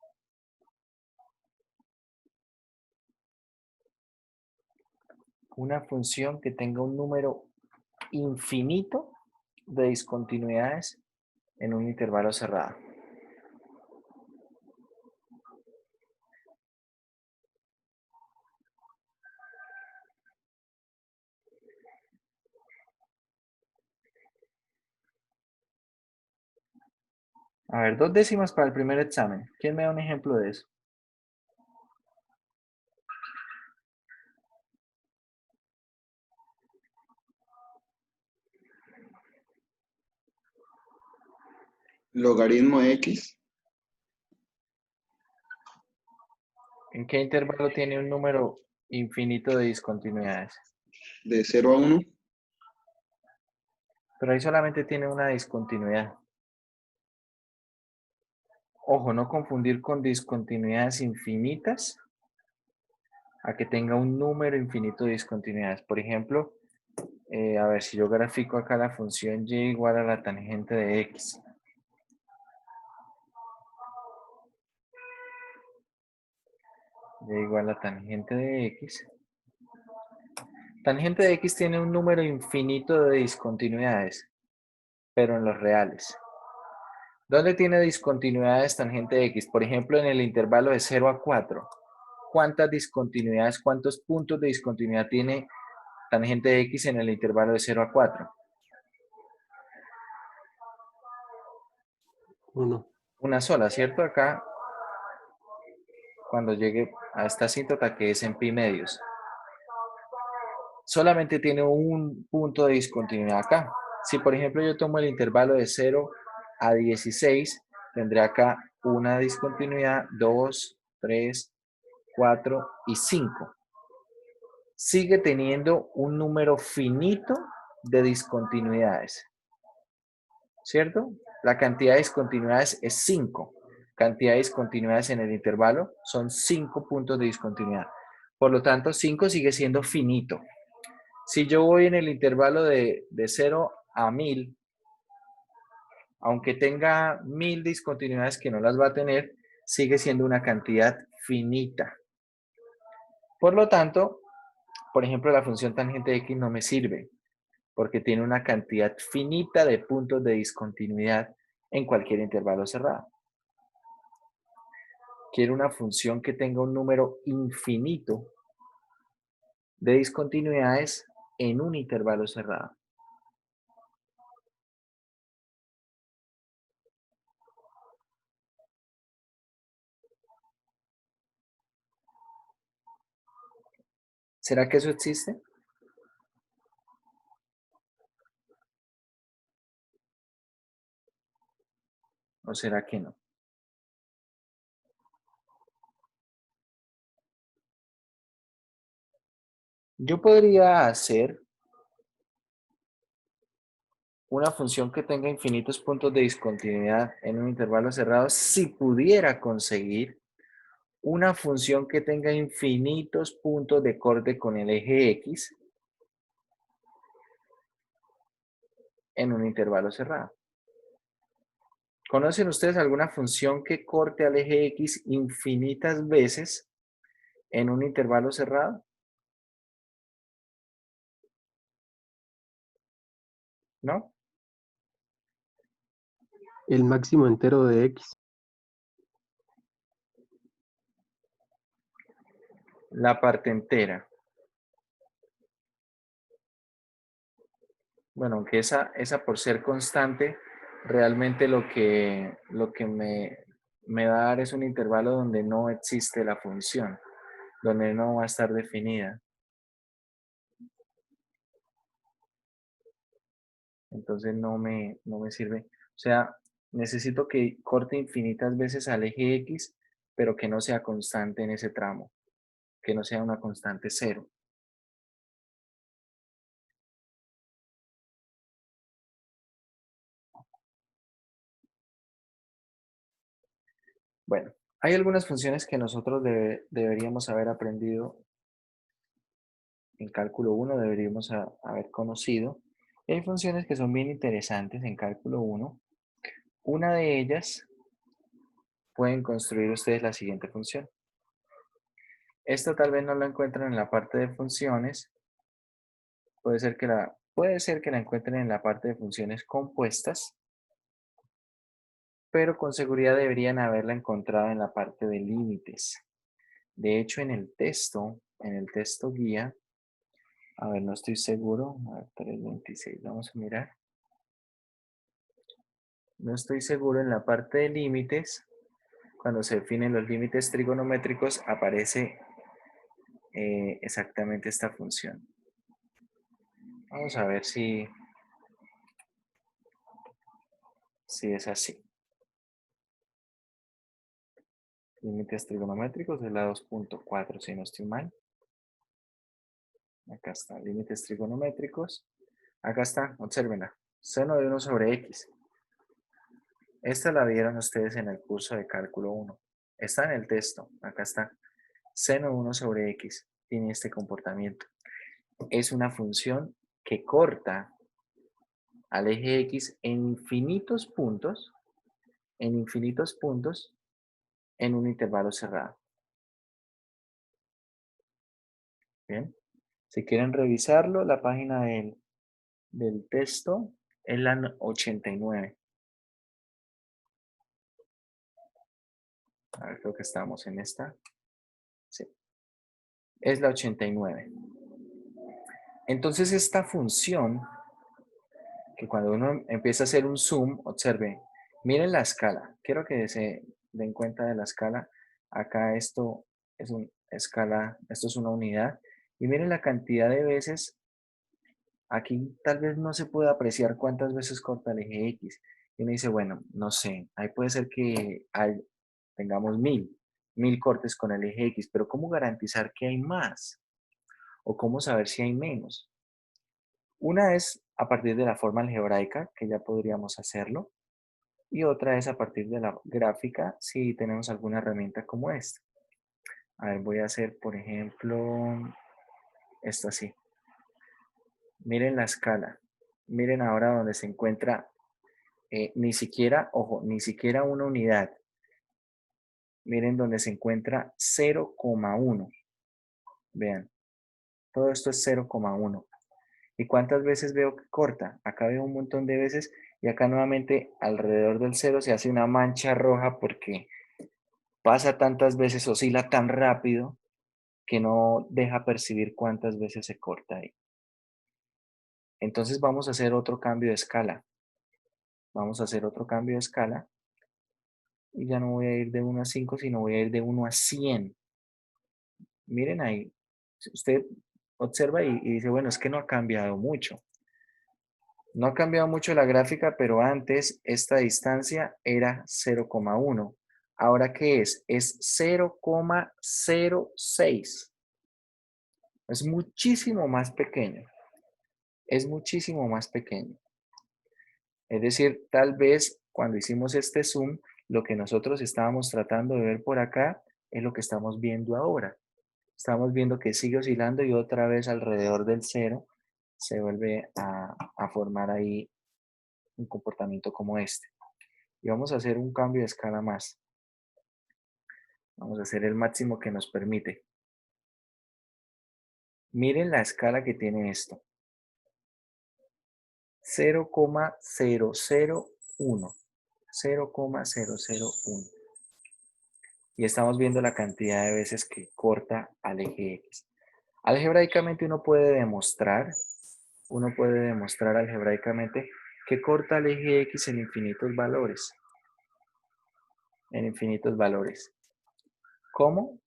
Una función que tenga un número infinito de discontinuidades en un intervalo cerrado. A ver, 2 décimas para el primer examen. ¿Quién me da un ejemplo de eso? Logaritmo de X ¿En qué intervalo tiene un número infinito de discontinuidades? de 0 a 1. Pero ahí solamente tiene una discontinuidad. Ojo, no confundir con discontinuidades infinitas a que tenga un número infinito de discontinuidades. Por ejemplo, a ver, si yo grafico acá la función y igual a la tangente de x. Y igual a la tangente de x. Tangente de x tiene un número infinito de discontinuidades, pero en los reales. ¿Dónde tiene discontinuidades tangente de x? Por ejemplo, en el intervalo de 0 a 4. ¿Cuántas discontinuidades, cuántos puntos de discontinuidad tiene tangente de x en el intervalo de 0 a 4? 1. Una sola, ¿cierto? Acá, cuando llegue a esta asíntota que es en pi medios. Solamente tiene un punto de discontinuidad acá. Si, por ejemplo, yo tomo el intervalo de 0 a 16, tendré acá una discontinuidad, 2, 3, 4 y 5. Sigue teniendo un número finito de discontinuidades, ¿cierto? La cantidad de discontinuidades es 5. Cantidad de discontinuidades en el intervalo son 5 puntos de discontinuidad. Por lo tanto, 5 sigue siendo finito. Si yo voy en el intervalo de 0 a 1000, aunque tenga 1000 discontinuidades que no las va a tener, sigue siendo una cantidad finita. Por lo tanto, por ejemplo, la función tangente de x no me sirve, porque tiene una cantidad finita de puntos de discontinuidad en cualquier intervalo cerrado. Quiero una función que tenga un número infinito de discontinuidades en un intervalo cerrado. ¿Será que eso existe? ¿O será que no? Yo podría hacer una función que tenga infinitos puntos de discontinuidad en un intervalo cerrado si pudiera conseguir una función que tenga infinitos puntos de corte con el eje X en un intervalo cerrado. ¿Conocen ustedes alguna función que corte al eje X infinitas veces en un intervalo cerrado? ¿No? El máximo entero de X. La parte entera. Bueno, aunque esa por ser constante, realmente lo que me va a dar es un intervalo donde no existe la función, donde no va a estar definida. Entonces no me sirve. O sea, necesito que corte infinitas veces al eje X, pero que no sea constante en ese tramo, que no sea una constante cero. Bueno, hay algunas funciones que nosotros deberíamos haber aprendido en cálculo 1, deberíamos haber conocido. Y hay funciones que son bien interesantes en cálculo 1. Una de ellas, pueden construir ustedes la siguiente función. Esto tal vez no lo encuentran en la parte de funciones. Puede ser que la encuentren en la parte de funciones compuestas, pero con seguridad deberían haberla encontrado en la parte de límites. De hecho, en el texto guía, a ver, no estoy seguro, a ver, 326, vamos a mirar. No estoy seguro en la parte de límites, cuando se definen los límites trigonométricos, aparece exactamente esta función. Vamos a ver si es así. Límites trigonométricos es la 2.4, si no estoy mal. Acá está, límites trigonométricos. Acá está, obsérvenla. Seno de 1 sobre x. Esta la vieron ustedes en el curso de cálculo 1. Está en el texto, acá está. Seno de 1 sobre x tiene este comportamiento. Es una función que corta al eje x en infinitos puntos, en un intervalo cerrado. Bien. Si quieren revisarlo, la página del texto es la 89. A ver, creo que estamos en esta. Sí. Es la 89. Entonces esta función, que cuando uno empieza a hacer un zoom, observe, miren la escala. Quiero que se den cuenta de la escala. Acá esto es una escala, esto es una unidad. Y miren la cantidad de veces. Aquí tal vez no se pueda apreciar cuántas veces corta el eje X. Y uno dice, bueno, no sé, ahí puede ser que tengamos 1000 cortes con el eje X, pero ¿cómo garantizar que hay más? ¿O cómo saber si hay menos? Una es a partir de la forma algebraica, que ya podríamos hacerlo, y otra es a partir de la gráfica, si tenemos alguna herramienta como esta. A ver, voy a hacer, por ejemplo, esto así. Miren la escala. Miren ahora donde se encuentra ni siquiera, ojo, ni siquiera una unidad. Miren donde se encuentra 0,1. Vean, todo esto es 0,1. ¿Y cuántas veces veo que corta? Acá veo un montón de veces y acá nuevamente alrededor del 0 se hace una mancha roja porque pasa tantas veces, oscila tan rápido que no deja percibir cuántas veces se corta ahí. Entonces vamos a hacer otro cambio de escala. Vamos a hacer otro cambio de escala. Y ya no voy a ir de 1 a 5, sino voy a ir de 1 a 100. Miren ahí. Usted observa y dice, bueno, es que no ha cambiado mucho. No ha cambiado mucho la gráfica, pero antes esta distancia era 0,1. ¿Ahora qué es? Es 0,06. Es muchísimo más pequeño. Es muchísimo más pequeño. Es decir, tal vez cuando hicimos este zoom, lo que nosotros estábamos tratando de ver por acá es lo que estamos viendo ahora. Estamos viendo que sigue oscilando y otra vez alrededor del cero se vuelve a formar ahí un comportamiento como este. Y vamos a hacer un cambio de escala más. Vamos a hacer el máximo que nos permite. Miren la escala que tiene esto. 0,001. 0,001. Y estamos viendo la cantidad de veces que corta al eje X. Algebraicamente uno puede demostrar algebraicamente que corta al eje X en infinitos valores. En infinitos valores. ¿Cómo?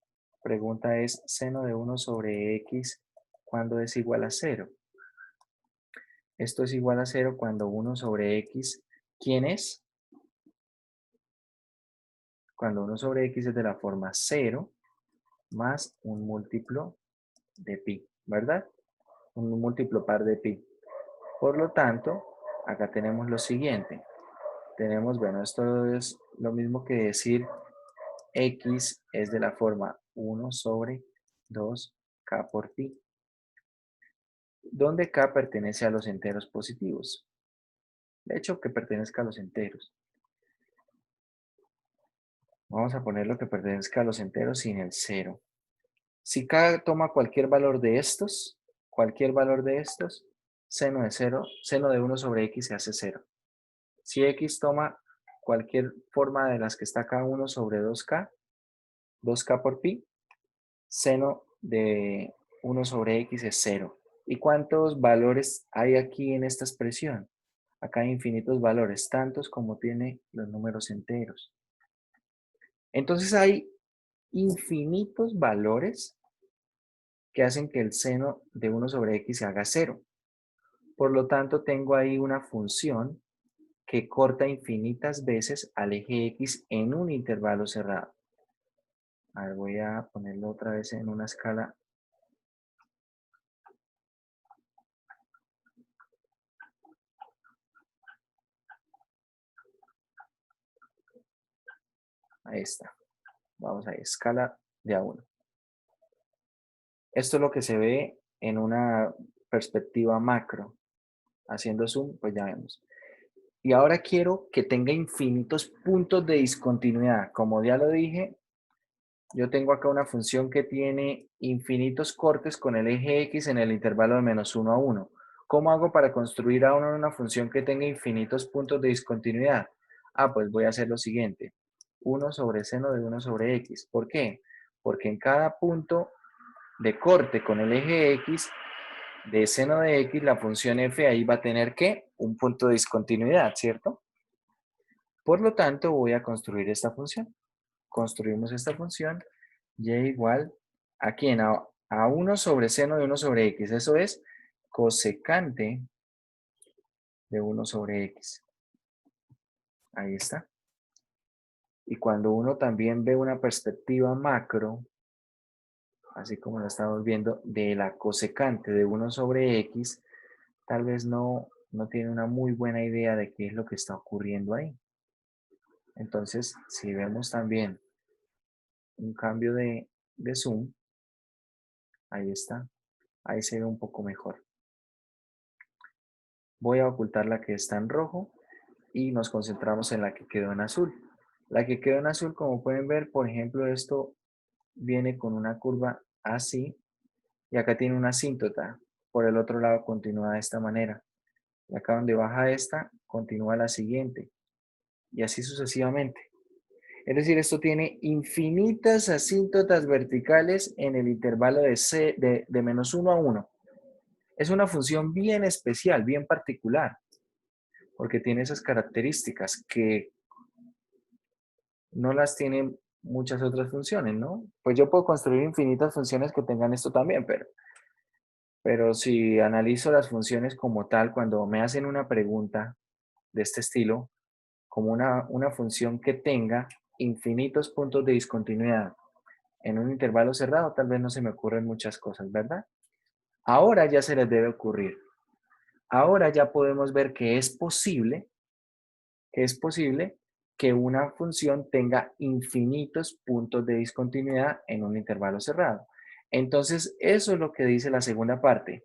Pregunta es seno de 1 sobre X cuando es igual a 0. Esto es igual a 0 cuando 1 sobre X, ¿quién es? Cuando 1 sobre X es de la forma 0 más un múltiplo de pi, ¿verdad? Un múltiplo par de pi. Por lo tanto, acá tenemos lo siguiente. Tenemos, bueno, esto es lo mismo que decir X es de la forma 1 sobre 2k por pi, donde k pertenece a los enteros positivos. De hecho, que pertenezca a los enteros. Vamos a poner lo que pertenezca a los enteros sin el 0. Si k toma cualquier valor de estos, seno de 0, seno de 1 sobre x se hace 0. Si x toma cualquier forma de las que está acá, 1 sobre 2k, 2k por pi, seno de 1 sobre x es 0. ¿Y cuántos valores hay aquí en esta expresión? Acá hay infinitos valores, tantos como tiene los números enteros. Entonces hay infinitos valores que hacen que el seno de 1 sobre x se haga 0. Por lo tanto, tengo ahí una función que corta infinitas veces al eje x en un intervalo cerrado. A ver, voy a ponerlo otra vez en una escala. Ahí está. Vamos a escala de A1. Esto es lo que se ve en una perspectiva macro. Haciendo zoom, pues ya vemos. Y ahora quiero que tenga infinitos puntos de discontinuidad. Como ya lo dije, yo tengo acá una función que tiene infinitos cortes con el eje X en el intervalo de menos 1 a 1. ¿Cómo hago para construir ahora una función que tenga infinitos puntos de discontinuidad? Pues voy a hacer lo siguiente. 1 sobre seno de 1 sobre X. ¿Por qué? Porque en cada punto de corte con el eje X de seno de X, la función f ahí va a tener ¿qué? Un punto de discontinuidad, ¿cierto? Por lo tanto, voy a construir esta función. Construimos esta función y igual a quién? A 1 sobre seno de 1 sobre X. Eso es cosecante de 1 sobre X. Ahí está. Y cuando uno también ve una perspectiva macro, así como lo estamos viendo, de la cosecante de 1 sobre X, tal vez no tiene una muy buena idea de qué es lo que está ocurriendo ahí. Entonces, si vemos también un cambio de zoom, ahí está, ahí se ve un poco mejor. Voy a ocultar la que está en rojo y nos concentramos en la que quedó en azul. La que quedó en azul, como pueden ver, por ejemplo, esto viene con una curva así y acá tiene una asíntota. Por el otro lado continúa de esta manera. Y acá donde baja esta, continúa la siguiente. Y así sucesivamente. Es decir, esto tiene infinitas asíntotas verticales en el intervalo de menos 1 a 1. Es una función bien especial, bien particular, porque tiene esas características que no las tienen muchas otras funciones, ¿no? Pues yo puedo construir infinitas funciones que tengan esto también, pero Pero si analizo las funciones como tal, cuando me hacen una pregunta de este estilo, como una función que tenga infinitos puntos de discontinuidad en un intervalo cerrado, tal vez no se me ocurren muchas cosas, ¿verdad? Ahora ya se les debe ocurrir. Ahora ya podemos ver que es posible que una función tenga infinitos puntos de discontinuidad en un intervalo cerrado. Entonces, eso es lo que dice la segunda parte,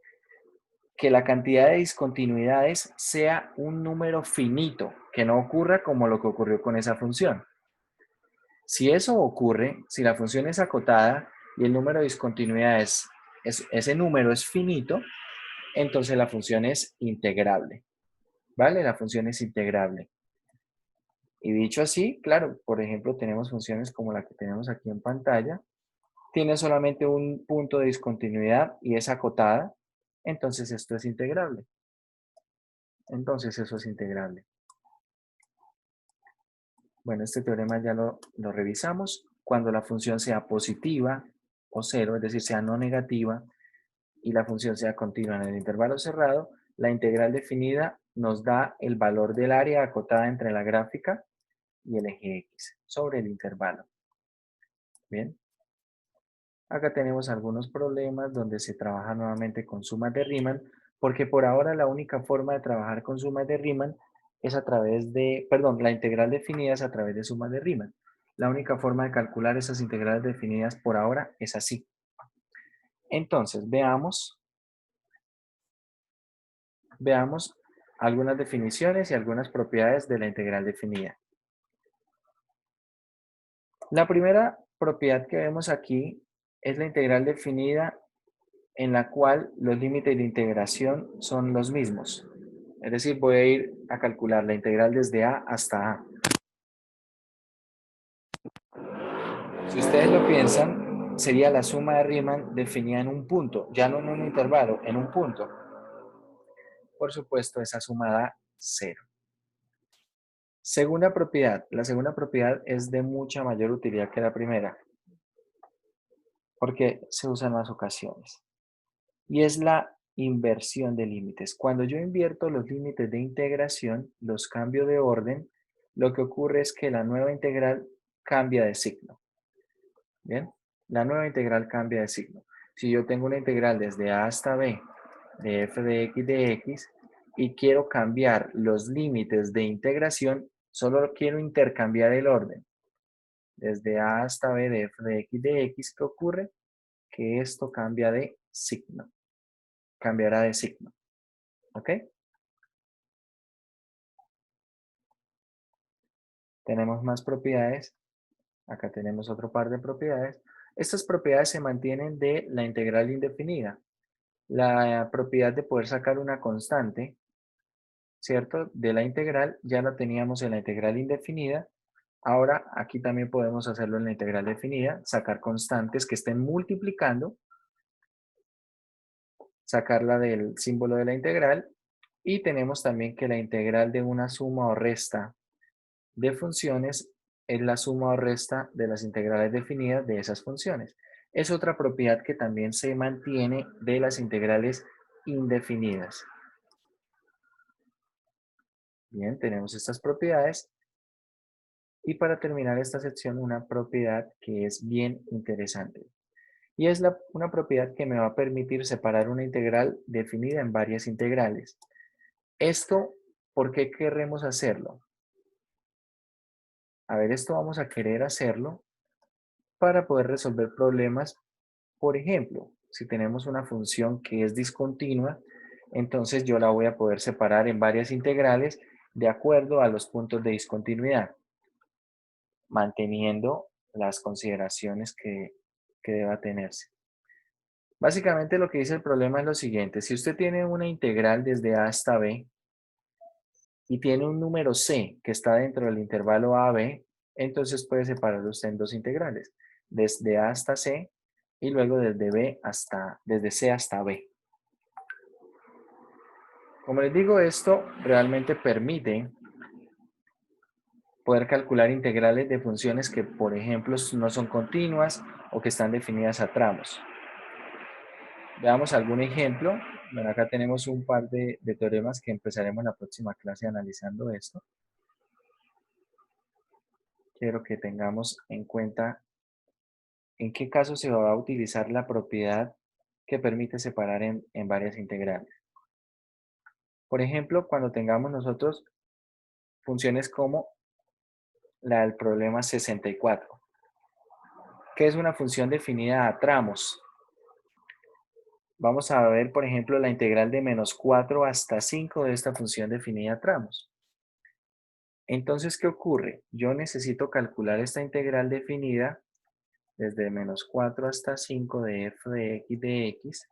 que la cantidad de discontinuidades sea un número finito, que no ocurra como lo que ocurrió con esa función. Si eso ocurre, si la función es acotada y el número de discontinuidades, ese número es finito, entonces la función es integrable. ¿Vale? La función es integrable. Y dicho así, claro, por ejemplo, tenemos funciones como la que tenemos aquí en pantalla. Tiene solamente un punto de discontinuidad y es acotada. Entonces esto es integrable. Entonces eso es integrable. Bueno, este teorema ya lo revisamos. Cuando la función sea positiva o cero, es decir, sea no negativa, y la función sea continua en el intervalo cerrado, la integral definida nos da el valor del área acotada entre la gráfica y el eje X sobre el intervalo. Bien. Acá tenemos algunos problemas donde se trabaja nuevamente con sumas de Riemann, porque por ahora la única forma de trabajar con sumas de Riemann es a través de, perdón, la integral definida es a través de sumas de Riemann. La única forma de calcular esas integrales definidas por ahora es así. Entonces, veamos algunas definiciones y algunas propiedades de la integral definida. La primera propiedad que vemos aquí es la integral definida en la cual los límites de integración son los mismos. Es decir, voy a ir a calcular la integral desde A hasta A. Si ustedes lo piensan, sería la suma de Riemann definida en un punto, ya no en un intervalo, en un punto. Por supuesto, esa suma da 0. Segunda propiedad. La segunda propiedad es de mucha mayor utilidad que la primera, porque se usa en más ocasiones. Y es la inversión de límites. Cuando yo invierto los límites de integración, los cambio de orden, lo que ocurre es que la nueva integral cambia de signo. ¿Bien? La nueva integral cambia de signo. Si yo tengo una integral desde A hasta B de f de x y quiero cambiar los límites de integración, solo quiero intercambiar el orden. Desde A hasta B de f de x, ¿qué ocurre? Que esto cambia de signo. Cambiará de signo. ¿Ok? Tenemos más propiedades. Acá tenemos otro par de propiedades. Estas propiedades se mantienen de la integral indefinida. La propiedad de poder sacar una constante, ¿cierto? De la integral, ya la teníamos en la integral indefinida. Ahora, aquí también podemos hacerlo en la integral definida, sacar constantes que estén multiplicando, sacarla del símbolo de la integral, y tenemos también que la integral de una suma o resta de funciones es la suma o resta de las integrales definidas de esas funciones. Es otra propiedad que también se mantiene de las integrales indefinidas. Bien, tenemos estas propiedades. Y para terminar esta sección, una propiedad que es bien interesante. Y es una propiedad que me va a permitir separar una integral definida en varias integrales. Esto, ¿por qué queremos hacerlo? A ver, esto vamos a querer hacerlo para poder resolver problemas. Por ejemplo, si tenemos una función que es discontinua, entonces yo la voy a poder separar en varias integrales de acuerdo a los puntos de discontinuidad, manteniendo las consideraciones que deba tenerse. Básicamente lo que dice el problema es lo siguiente. Si usted tiene una integral desde A hasta B y tiene un número C que está dentro del intervalo AB, entonces puede separarlo usted en dos integrales, desde A hasta C y luego desde C hasta B. Como les digo, esto realmente permite poder calcular integrales de funciones que, por ejemplo, no son continuas o que están definidas a tramos. Veamos algún ejemplo. Bueno, acá tenemos un par de teoremas que empezaremos la próxima clase analizando esto. Quiero que tengamos en cuenta en qué caso se va a utilizar la propiedad que permite separar en varias integrales. Por ejemplo, cuando tengamos nosotros funciones como la del problema 64, que es una función definida a tramos. Vamos a ver, por ejemplo, la integral de menos 4 hasta 5 de esta función definida a tramos. Entonces, ¿qué ocurre? Yo necesito calcular esta integral definida desde menos 4 hasta 5 de f de x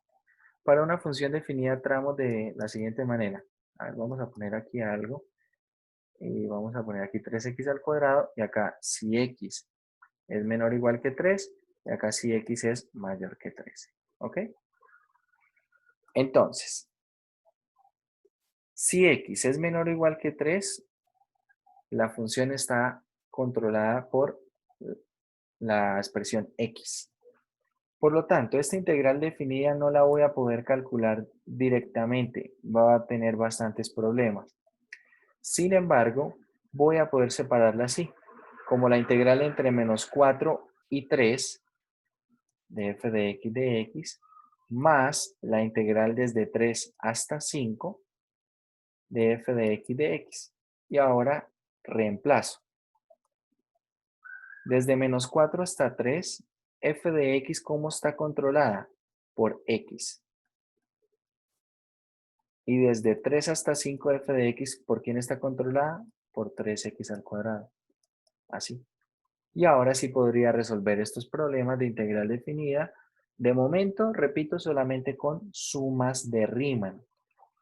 para una función definida a tramos de la siguiente manera. A ver, vamos a poner aquí algo. Y vamos a poner aquí 3x al cuadrado. Y acá, si x es menor o igual que 3, y acá si x es mayor que 13. ¿Ok? Entonces, si x es menor o igual que 3, la función está controlada por la expresión x. Por lo tanto, esta integral definida no la voy a poder calcular directamente. Va a tener bastantes problemas. Sin embargo, voy a poder separarla así, como la integral entre menos 4 y 3 de f de x, más la integral desde 3 hasta 5 de f de x. Y ahora reemplazo. Desde menos 4 hasta 3, f de x, ¿cómo está controlada? Por x. Y desde 3 hasta 5 f de x, ¿por quién está controlada? Por 3x al cuadrado. Así. Y ahora sí podría resolver estos problemas de integral definida. De momento, repito, solamente con sumas de Riemann.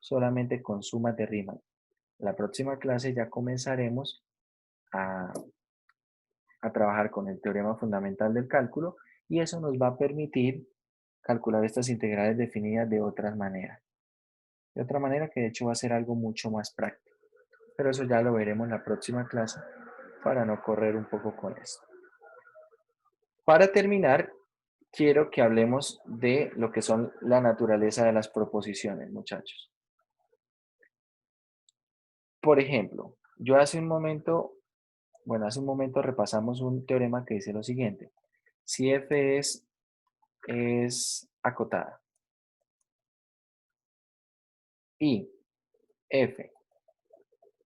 Solamente con sumas de Riemann. La próxima clase ya comenzaremos a trabajar con el teorema fundamental del cálculo y eso nos va a permitir calcular estas integrales definidas de otras maneras. De otra manera que de hecho va a ser algo mucho más práctico. Pero eso ya lo veremos en la próxima clase para no correr un poco con esto. Para terminar, quiero que hablemos de lo que son la naturaleza de las proposiciones, muchachos. Por ejemplo, yo hace un momento repasamos un teorema que dice lo siguiente. Si f es acotada y f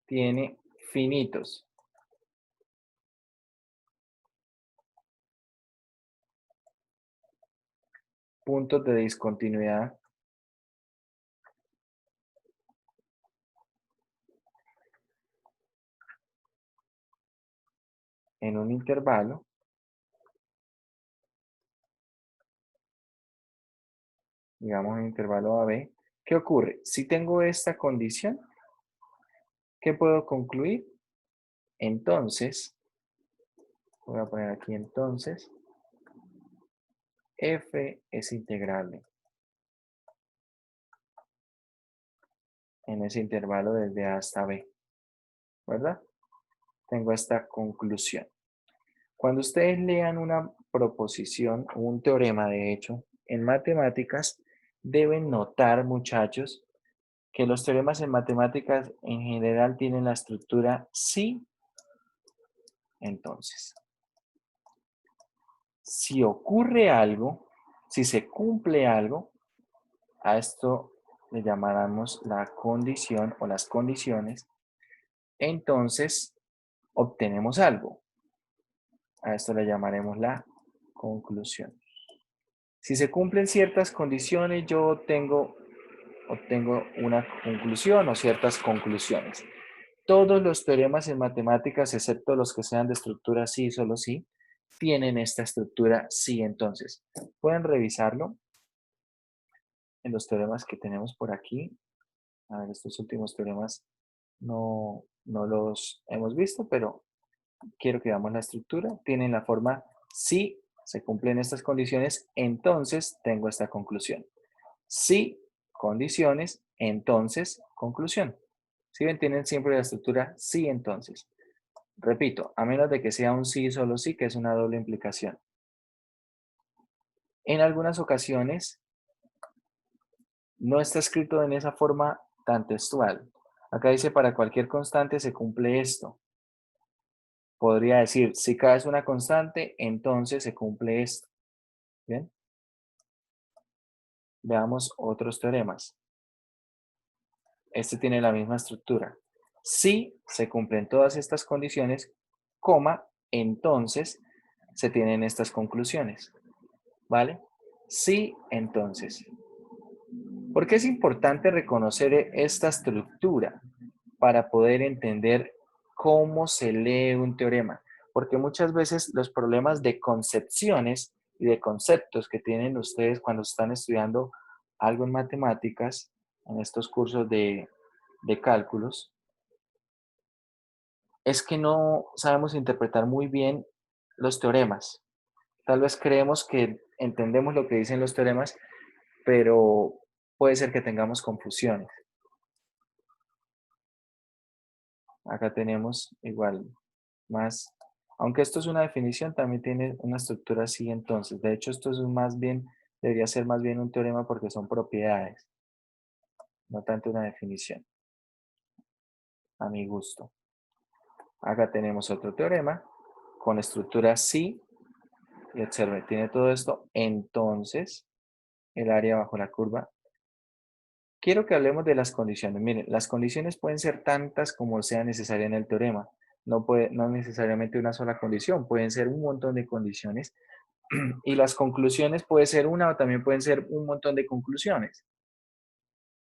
tiene finitos puntos de discontinuidad en un intervalo, digamos un intervalo AB, ¿qué ocurre? Si tengo esta condición, ¿qué puedo concluir? Entonces, voy a poner aquí entonces, f es integrable en ese intervalo desde A hasta B, ¿verdad? Tengo esta conclusión. Cuando ustedes lean una proposición o un teorema, de hecho, en matemáticas, deben notar, muchachos, que los teoremas en matemáticas en general tienen la estructura sí, entonces. Si ocurre algo, si se cumple algo, a esto le llamaremos la condición o las condiciones, entonces obtenemos algo. A esto le llamaremos la conclusión. Si se cumplen ciertas condiciones, yo obtengo una conclusión o ciertas conclusiones. Todos los teoremas en matemáticas, excepto los que sean de estructura sí, solo sí, tienen esta estructura sí. Entonces, pueden revisarlo en los teoremas que tenemos por aquí. A ver, estos últimos teoremas no los hemos visto, pero quiero que veamos la estructura. Tienen la forma si se cumplen estas condiciones, entonces tengo esta conclusión. Si condiciones, entonces conclusión. ¿Sí ven? Tienen siempre la estructura sí, entonces. Repito, a menos de que sea un sí, solo sí, que es una doble implicación. En algunas ocasiones, no está escrito en esa forma tan textual. Acá dice, para cualquier constante se cumple esto. Podría decir, si K es una constante, entonces se cumple esto. ¿Bien? Veamos otros teoremas. Este tiene la misma estructura. Si se cumplen todas estas condiciones, coma, entonces se tienen estas conclusiones. ¿Vale? Sí, entonces. ¿Por qué es importante reconocer esta estructura para poder entender cómo se lee un teorema? Porque muchas veces los problemas de concepciones y de conceptos que tienen ustedes cuando están estudiando algo en matemáticas, en estos cursos de cálculos, es que no sabemos interpretar muy bien los teoremas. Tal vez creemos que entendemos lo que dicen los teoremas, pero puede ser que tengamos confusiones. Acá tenemos igual más, aunque esto es una definición, también tiene una estructura así entonces. De hecho, esto es más bien, debería ser más bien un teorema porque son propiedades, no tanto una definición, a mi gusto. Acá tenemos otro teorema con estructura sí, y observe, tiene todo esto, entonces el área bajo la curva. Quiero que hablemos de las condiciones. Miren, las condiciones pueden ser tantas como sea necesaria en el teorema. No necesariamente una sola condición, pueden ser un montón de condiciones. Y las conclusiones puede ser una o también pueden ser un montón de conclusiones.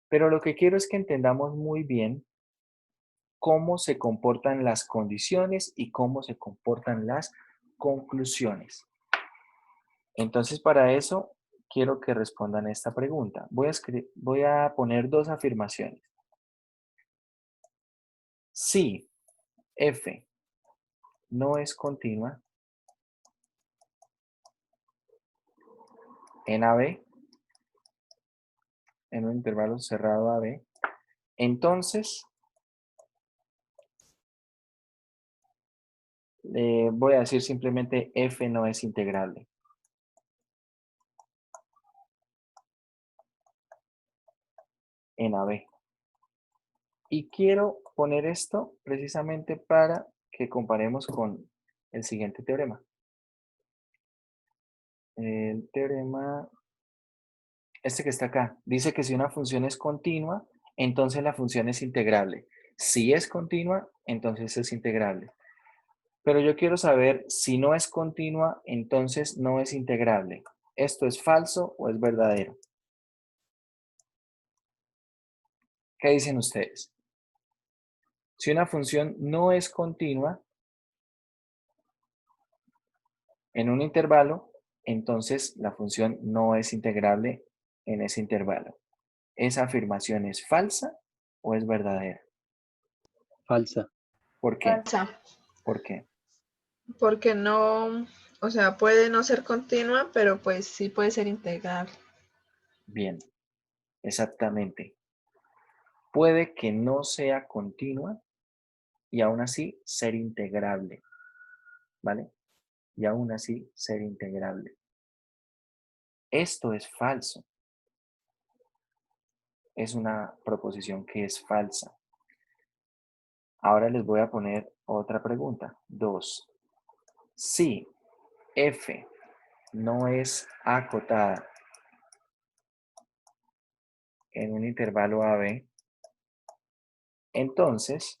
Pero lo que quiero es que entendamos muy bien cómo se comportan las condiciones y cómo se comportan las conclusiones. Entonces, para eso, quiero que respondan esta pregunta. Voy a poner dos afirmaciones. Si F no es continua en AB, en un intervalo cerrado AB, entonces voy a decir simplemente F no es integrable. En AB. Y quiero poner esto precisamente para que comparemos con el siguiente teorema. El teorema, este que está acá, dice que si una función es continua, entonces la función es integrable. Si es continua, entonces es integrable. Pero yo quiero saber si no es continua, entonces no es integrable. ¿Esto es falso o es verdadero? ¿Qué dicen ustedes? Si una función no es continua en un intervalo, entonces la función no es integrable en ese intervalo. ¿Esa afirmación es falsa o es verdadera? Falsa. ¿Por qué? Falsa. ¿Por qué? Porque no, o sea, puede no ser continua, pero pues sí puede ser integral. Bien, exactamente. Puede que no sea continua y aún así ser integrable, ¿vale? Y aún así ser integrable. Esto es falso. Es una proposición que es falsa. Ahora les voy a poner otra pregunta. 2. Si F no es acotada en un intervalo AB, entonces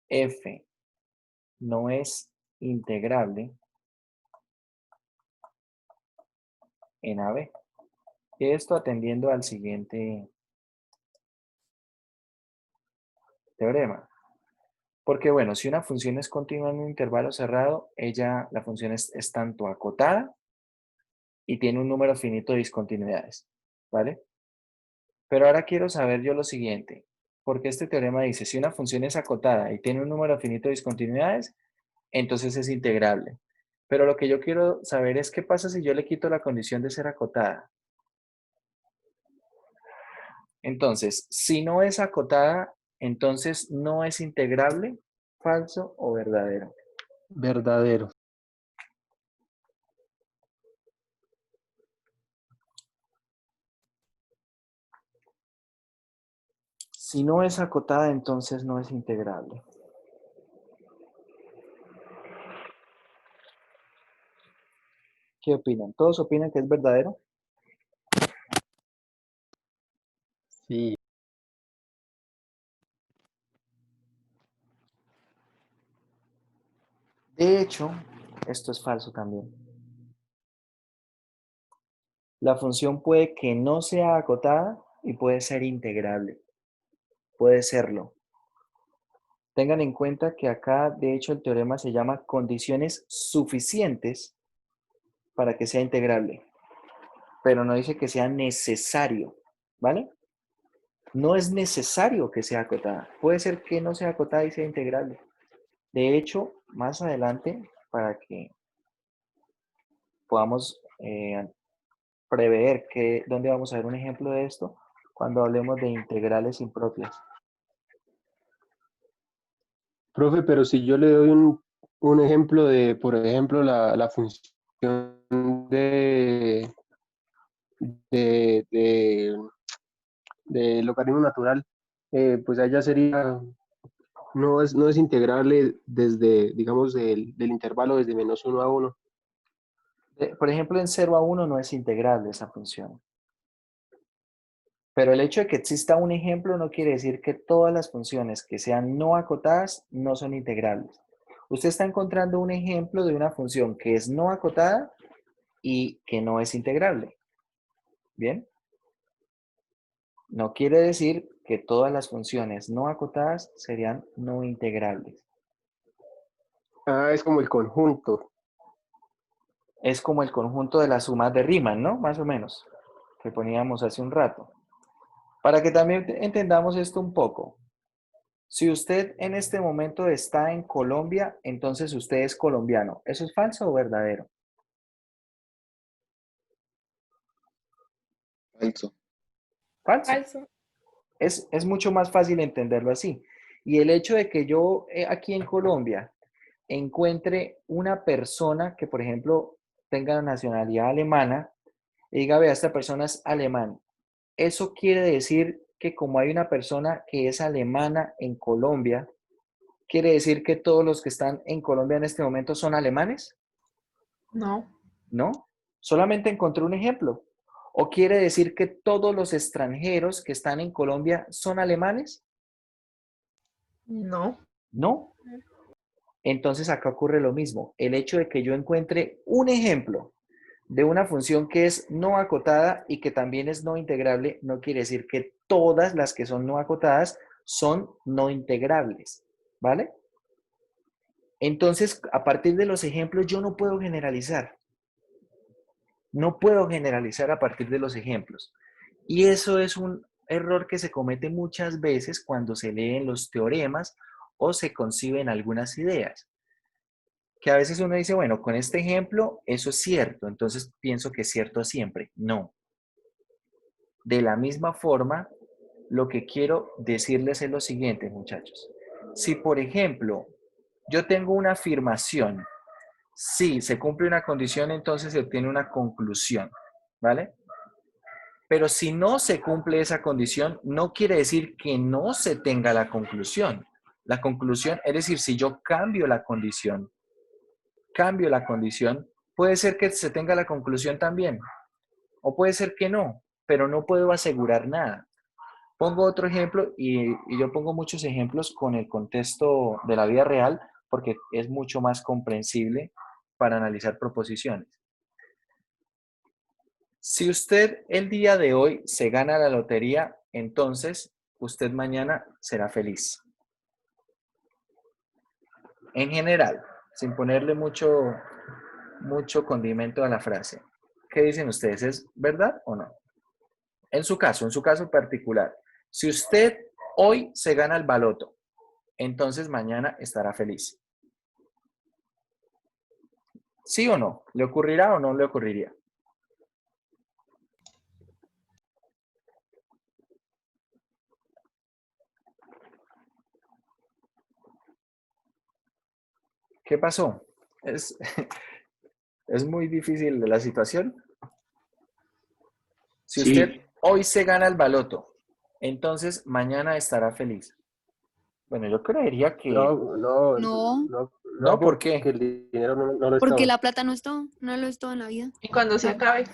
F no es integrable en AB. Y esto atendiendo al siguiente teorema. Porque bueno, si una función es continua en un intervalo cerrado, la función es tanto acotada y tiene un número finito de discontinuidades, ¿vale? Pero ahora quiero saber yo lo siguiente, porque este teorema dice, si una función es acotada y tiene un número finito de discontinuidades, entonces es integrable. Pero lo que yo quiero saber es qué pasa si yo le quito la condición de ser acotada. Entonces, si no es acotada, entonces no es integrable, falso o verdadero. Verdadero. Si no es acotada, entonces no es integrable. ¿Qué opinan? ¿Todos opinan que es verdadero? Sí. De hecho, esto es falso también. La función puede que no sea acotada y puede ser integrable. Puede serlo. Tengan en cuenta que acá, de hecho, el teorema se llama condiciones suficientes para que sea integrable, pero no dice que sea necesario, ¿vale? No es necesario que sea acotada. Puede ser que no sea acotada y sea integrable. De hecho, más adelante, para que podamos prever dónde vamos a ver un ejemplo de esto, cuando hablemos de integrales impropias. Profe, pero si yo le doy un ejemplo de, por ejemplo, la función de, de, de, de logaritmo natural, pues allá sería, no es integrable desde, digamos, del intervalo desde -1 a 1. Por ejemplo, en 0 a 1 no es integrable esa función. Pero el hecho de que exista un ejemplo no quiere decir que todas las funciones que sean no acotadas no son integrables. Usted está encontrando un ejemplo de una función que es no acotada y que no es integrable. ¿Bien? No quiere decir que todas las funciones no acotadas serían no integrables. Ah, es como el conjunto. Es como el conjunto de las sumas de Riemann, ¿no? Más o menos, que poníamos hace un rato. Para que también entendamos esto un poco. Si usted en este momento está en Colombia, entonces usted es colombiano. ¿Eso es falso o verdadero? Falso. Falso. Falso. Es mucho más fácil entenderlo así. Y el hecho de que yo aquí en Colombia encuentre una persona que, por ejemplo, tenga nacionalidad alemana y diga, vea, esta persona es alemán. Eso quiere decir que como hay una persona que es alemana en Colombia, ¿quiere decir que todos los que están en Colombia en este momento son alemanes? No. ¿No? Solamente encontré un ejemplo. ¿O quiere decir que todos los extranjeros que están en Colombia son alemanes? No. No. Entonces acá ocurre lo mismo. El hecho de que yo encuentre un ejemplo de una función que es no acotada y que también es no integrable, no quiere decir que todas las que son no acotadas son no integrables, ¿vale? Entonces, a partir de los ejemplos, yo no puedo generalizar. No puedo generalizar a partir de los ejemplos. Y eso es un error que se comete muchas veces cuando se leen los teoremas o se conciben algunas ideas. Que a veces uno dice, bueno, con este ejemplo, eso es cierto, entonces pienso que es cierto siempre. No. De la misma forma, lo que quiero decirles es lo siguiente, muchachos. Si, por ejemplo, yo tengo una afirmación, si se cumple una condición, entonces se obtiene una conclusión, ¿vale? Pero si no se cumple esa condición, no quiere decir que no se tenga la conclusión. La conclusión, es decir, si yo cambio la condición, puede ser que se tenga la conclusión también, o puede ser que no, pero no puedo asegurar nada. Pongo otro ejemplo y yo pongo muchos ejemplos con el contexto de la vida real porque es mucho más comprensible para analizar proposiciones. Si usted el día de hoy se gana la lotería, entonces usted mañana será feliz. En general, sin ponerle mucho condimento a la frase. ¿Qué dicen ustedes? ¿Es verdad o no? En su caso particular, si usted hoy se gana el baloto, entonces mañana estará feliz. ¿Sí o no? ¿Le ocurrirá o no le ocurriría? ¿Qué pasó? Es muy difícil la situación. Si Sí. usted hoy se gana el baloto, entonces mañana estará feliz. Bueno, yo creería que... No, No, ¿por porque qué? el dinero no lo es Porque todo. la plata no es todo, no lo es todo en la vida. Y cuando se acabe.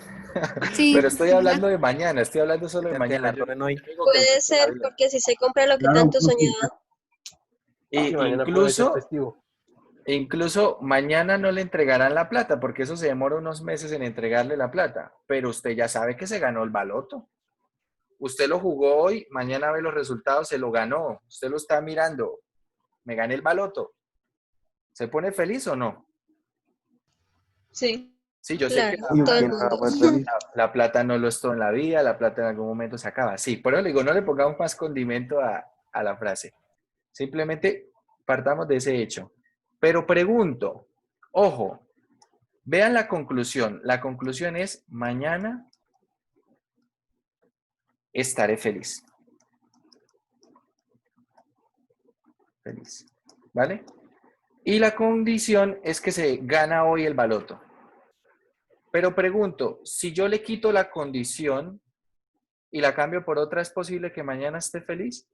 Sí, Pero estoy hablando de mañana, estoy hablando solo de Te entiendo, mañana. yo no hoy. Digo que Puede el ser resto de la vida. porque si se compra lo que Claro, tanto porque soñaba. sí, mañana puede ser Incluso, festivo. incluso mañana no le entregarán la plata, porque eso se demora unos meses en entregarle la plata. Pero usted ya sabe que se ganó el baloto. Usted lo jugó hoy, mañana ve los resultados, se lo ganó. Usted lo está mirando. Me gané el baloto. ¿Se pone feliz o no? Sí. Sí, yo sé que Claro, Obvio, todo el ¿quién no va a mundo. poder feliz? la plata no lo es todo en la vida, la plata en algún momento se acaba. Sí, por eso le digo, no le pongamos más condimento a la frase. Simplemente partamos de ese hecho. Pero pregunto, ojo, vean la conclusión. La conclusión es, mañana estaré feliz. Feliz. ¿Vale? Y la condición es que se gana hoy el baloto. Pero pregunto, si yo le quito la condición y la cambio por otra, ¿es posible que mañana esté feliz?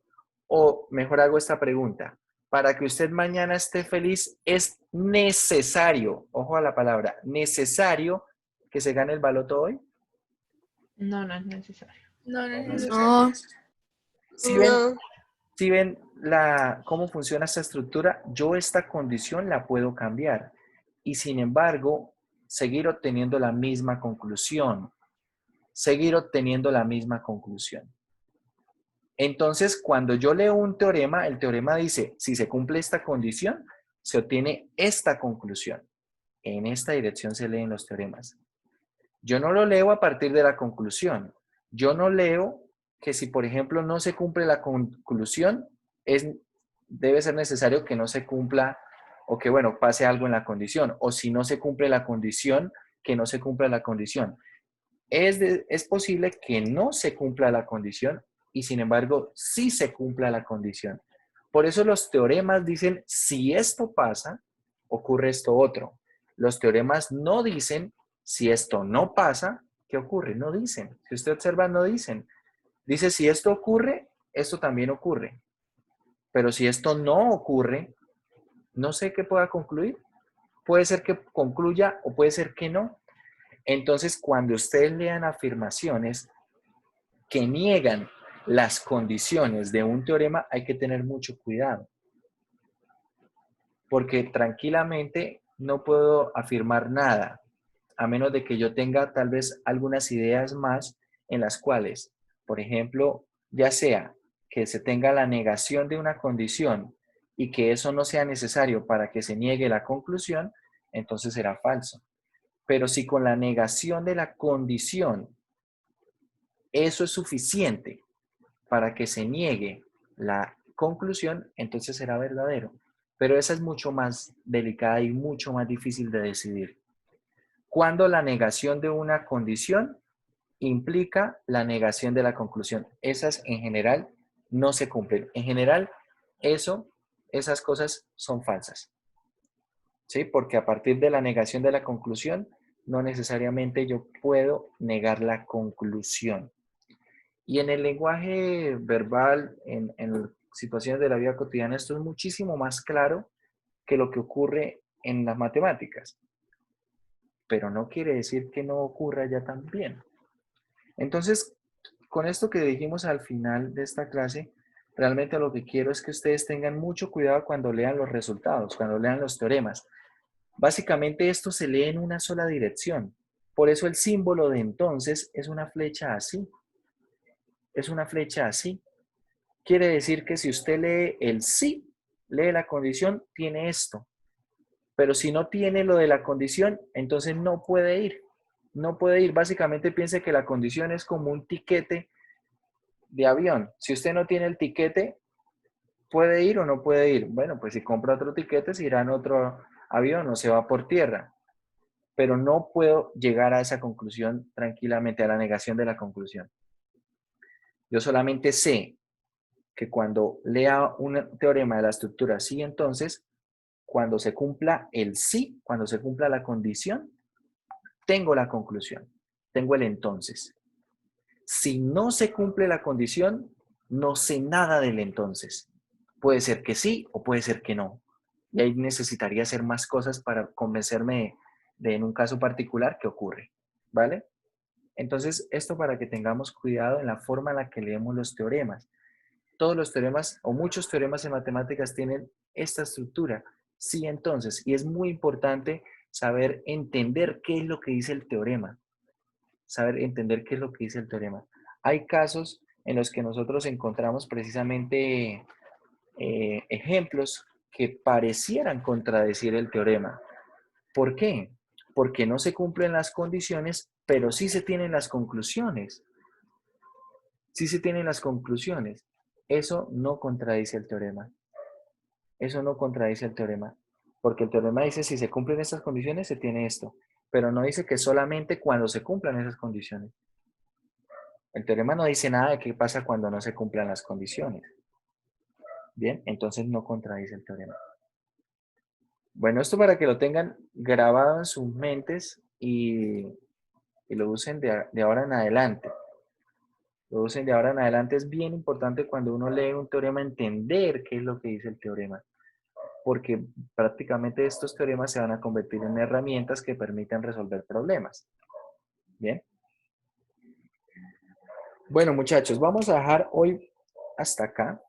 O mejor hago esta pregunta, para que usted mañana esté feliz, ¿es necesario, ojo a la palabra, necesario que se gane el baloto hoy? No, no es necesario. No, no es no, necesario. Si ven, No, si ven cómo funciona esta estructura, yo esta condición la puedo cambiar y sin embargo seguir obteniendo la misma conclusión. Seguir obteniendo la misma conclusión. Entonces, cuando yo leo un teorema, el teorema dice, si se cumple esta condición, se obtiene esta conclusión. En esta dirección se leen los teoremas. Yo no lo leo a partir de la conclusión. Yo no leo que si, por ejemplo, no se cumple la conclusión, debe ser necesario que no se cumpla o que, bueno, pase algo en la condición. O si no se cumple la condición, que no se cumpla la condición. Es posible que no se cumpla la condición y sin embargo sí se cumpla la condición. Por eso los teoremas dicen, si esto pasa, ocurre esto otro. Los teoremas no dicen, si esto no pasa, ¿qué ocurre? No dicen. Si usted observa, no dicen. Dice, si esto ocurre, esto también ocurre. Pero si esto no ocurre, no sé qué pueda concluir. Puede ser que concluya o puede ser que no. Entonces, cuando ustedes lean afirmaciones que niegan las condiciones de un teorema, hay que tener mucho cuidado. Porque tranquilamente no puedo afirmar nada, a menos de que yo tenga tal vez algunas ideas más en las cuales, por ejemplo, ya sea que se tenga la negación de una condición y que eso no sea necesario para que se niegue la conclusión, entonces será falso. Pero si con la negación de la condición eso es suficiente para que se niegue la conclusión, entonces será verdadero. Pero esa es mucho más delicada y mucho más difícil de decidir. Cuando la negación de una condición implica la negación de la conclusión. Esas en general no se cumplen. En general, esas cosas son falsas. ¿Sí? Porque a partir de la negación de la conclusión, no necesariamente yo puedo negar la conclusión. Y en el lenguaje verbal, en situaciones de la vida cotidiana, esto es muchísimo más claro que lo que ocurre en las matemáticas. Pero no quiere decir que no ocurra ya también. Entonces, con esto que dijimos al final de esta clase, realmente lo que quiero es que ustedes tengan mucho cuidado cuando lean los resultados, cuando lean los teoremas. Básicamente esto se lee en una sola dirección. Por eso el símbolo de entonces es una flecha así. Es una flecha así. Quiere decir que si usted lee el sí, lee la condición, tiene esto. Pero si no tiene lo de la condición, entonces no puede ir. No puede ir. Básicamente piense que la condición es como un tiquete de avión. Si usted no tiene el tiquete, ¿puede ir o no puede ir? Bueno, pues si compra otro tiquete, se irá en otro avión o se va por tierra. Pero no puedo llegar a esa conclusión tranquilamente, a la negación de la conclusión. Yo solamente sé que cuando lea un teorema de la estructura sí, entonces, cuando se cumpla el sí, cuando se cumpla la condición, tengo la conclusión, tengo el entonces. Si no se cumple la condición, no sé nada del entonces. Puede ser que sí o puede ser que no. Y ahí necesitaría hacer más cosas para convencerme de en un caso particular qué ocurre. ¿Vale? Entonces, esto para que tengamos cuidado en la forma en la que leemos los teoremas. Todos los teoremas o muchos teoremas en matemáticas tienen esta estructura. Sí, entonces, y es muy importante saber entender qué es lo que dice el teorema. Saber entender qué es lo que dice el teorema. Hay casos en los que nosotros encontramos precisamente ejemplos que parecieran contradecir el teorema. ¿Por qué? Porque no se cumplen las condiciones, pero sí se tienen las conclusiones. Sí se tienen las conclusiones. Eso no contradice el teorema. Eso no contradice el teorema. Porque el teorema dice si se cumplen estas condiciones, se tiene esto. Pero no dice que solamente cuando se cumplan esas condiciones. El teorema no dice nada de qué pasa cuando no se cumplan las condiciones. Bien, entonces no contradice el teorema. Bueno, esto para que lo tengan grabado en sus mentes y lo usen de ahora en adelante. Lo usen de ahora en adelante. Es bien importante cuando uno lee un teorema entender qué es lo que dice el teorema. Porque prácticamente estos teoremas se van a convertir en herramientas que permitan resolver problemas. Bien. Bueno, muchachos, vamos a dejar hoy hasta acá.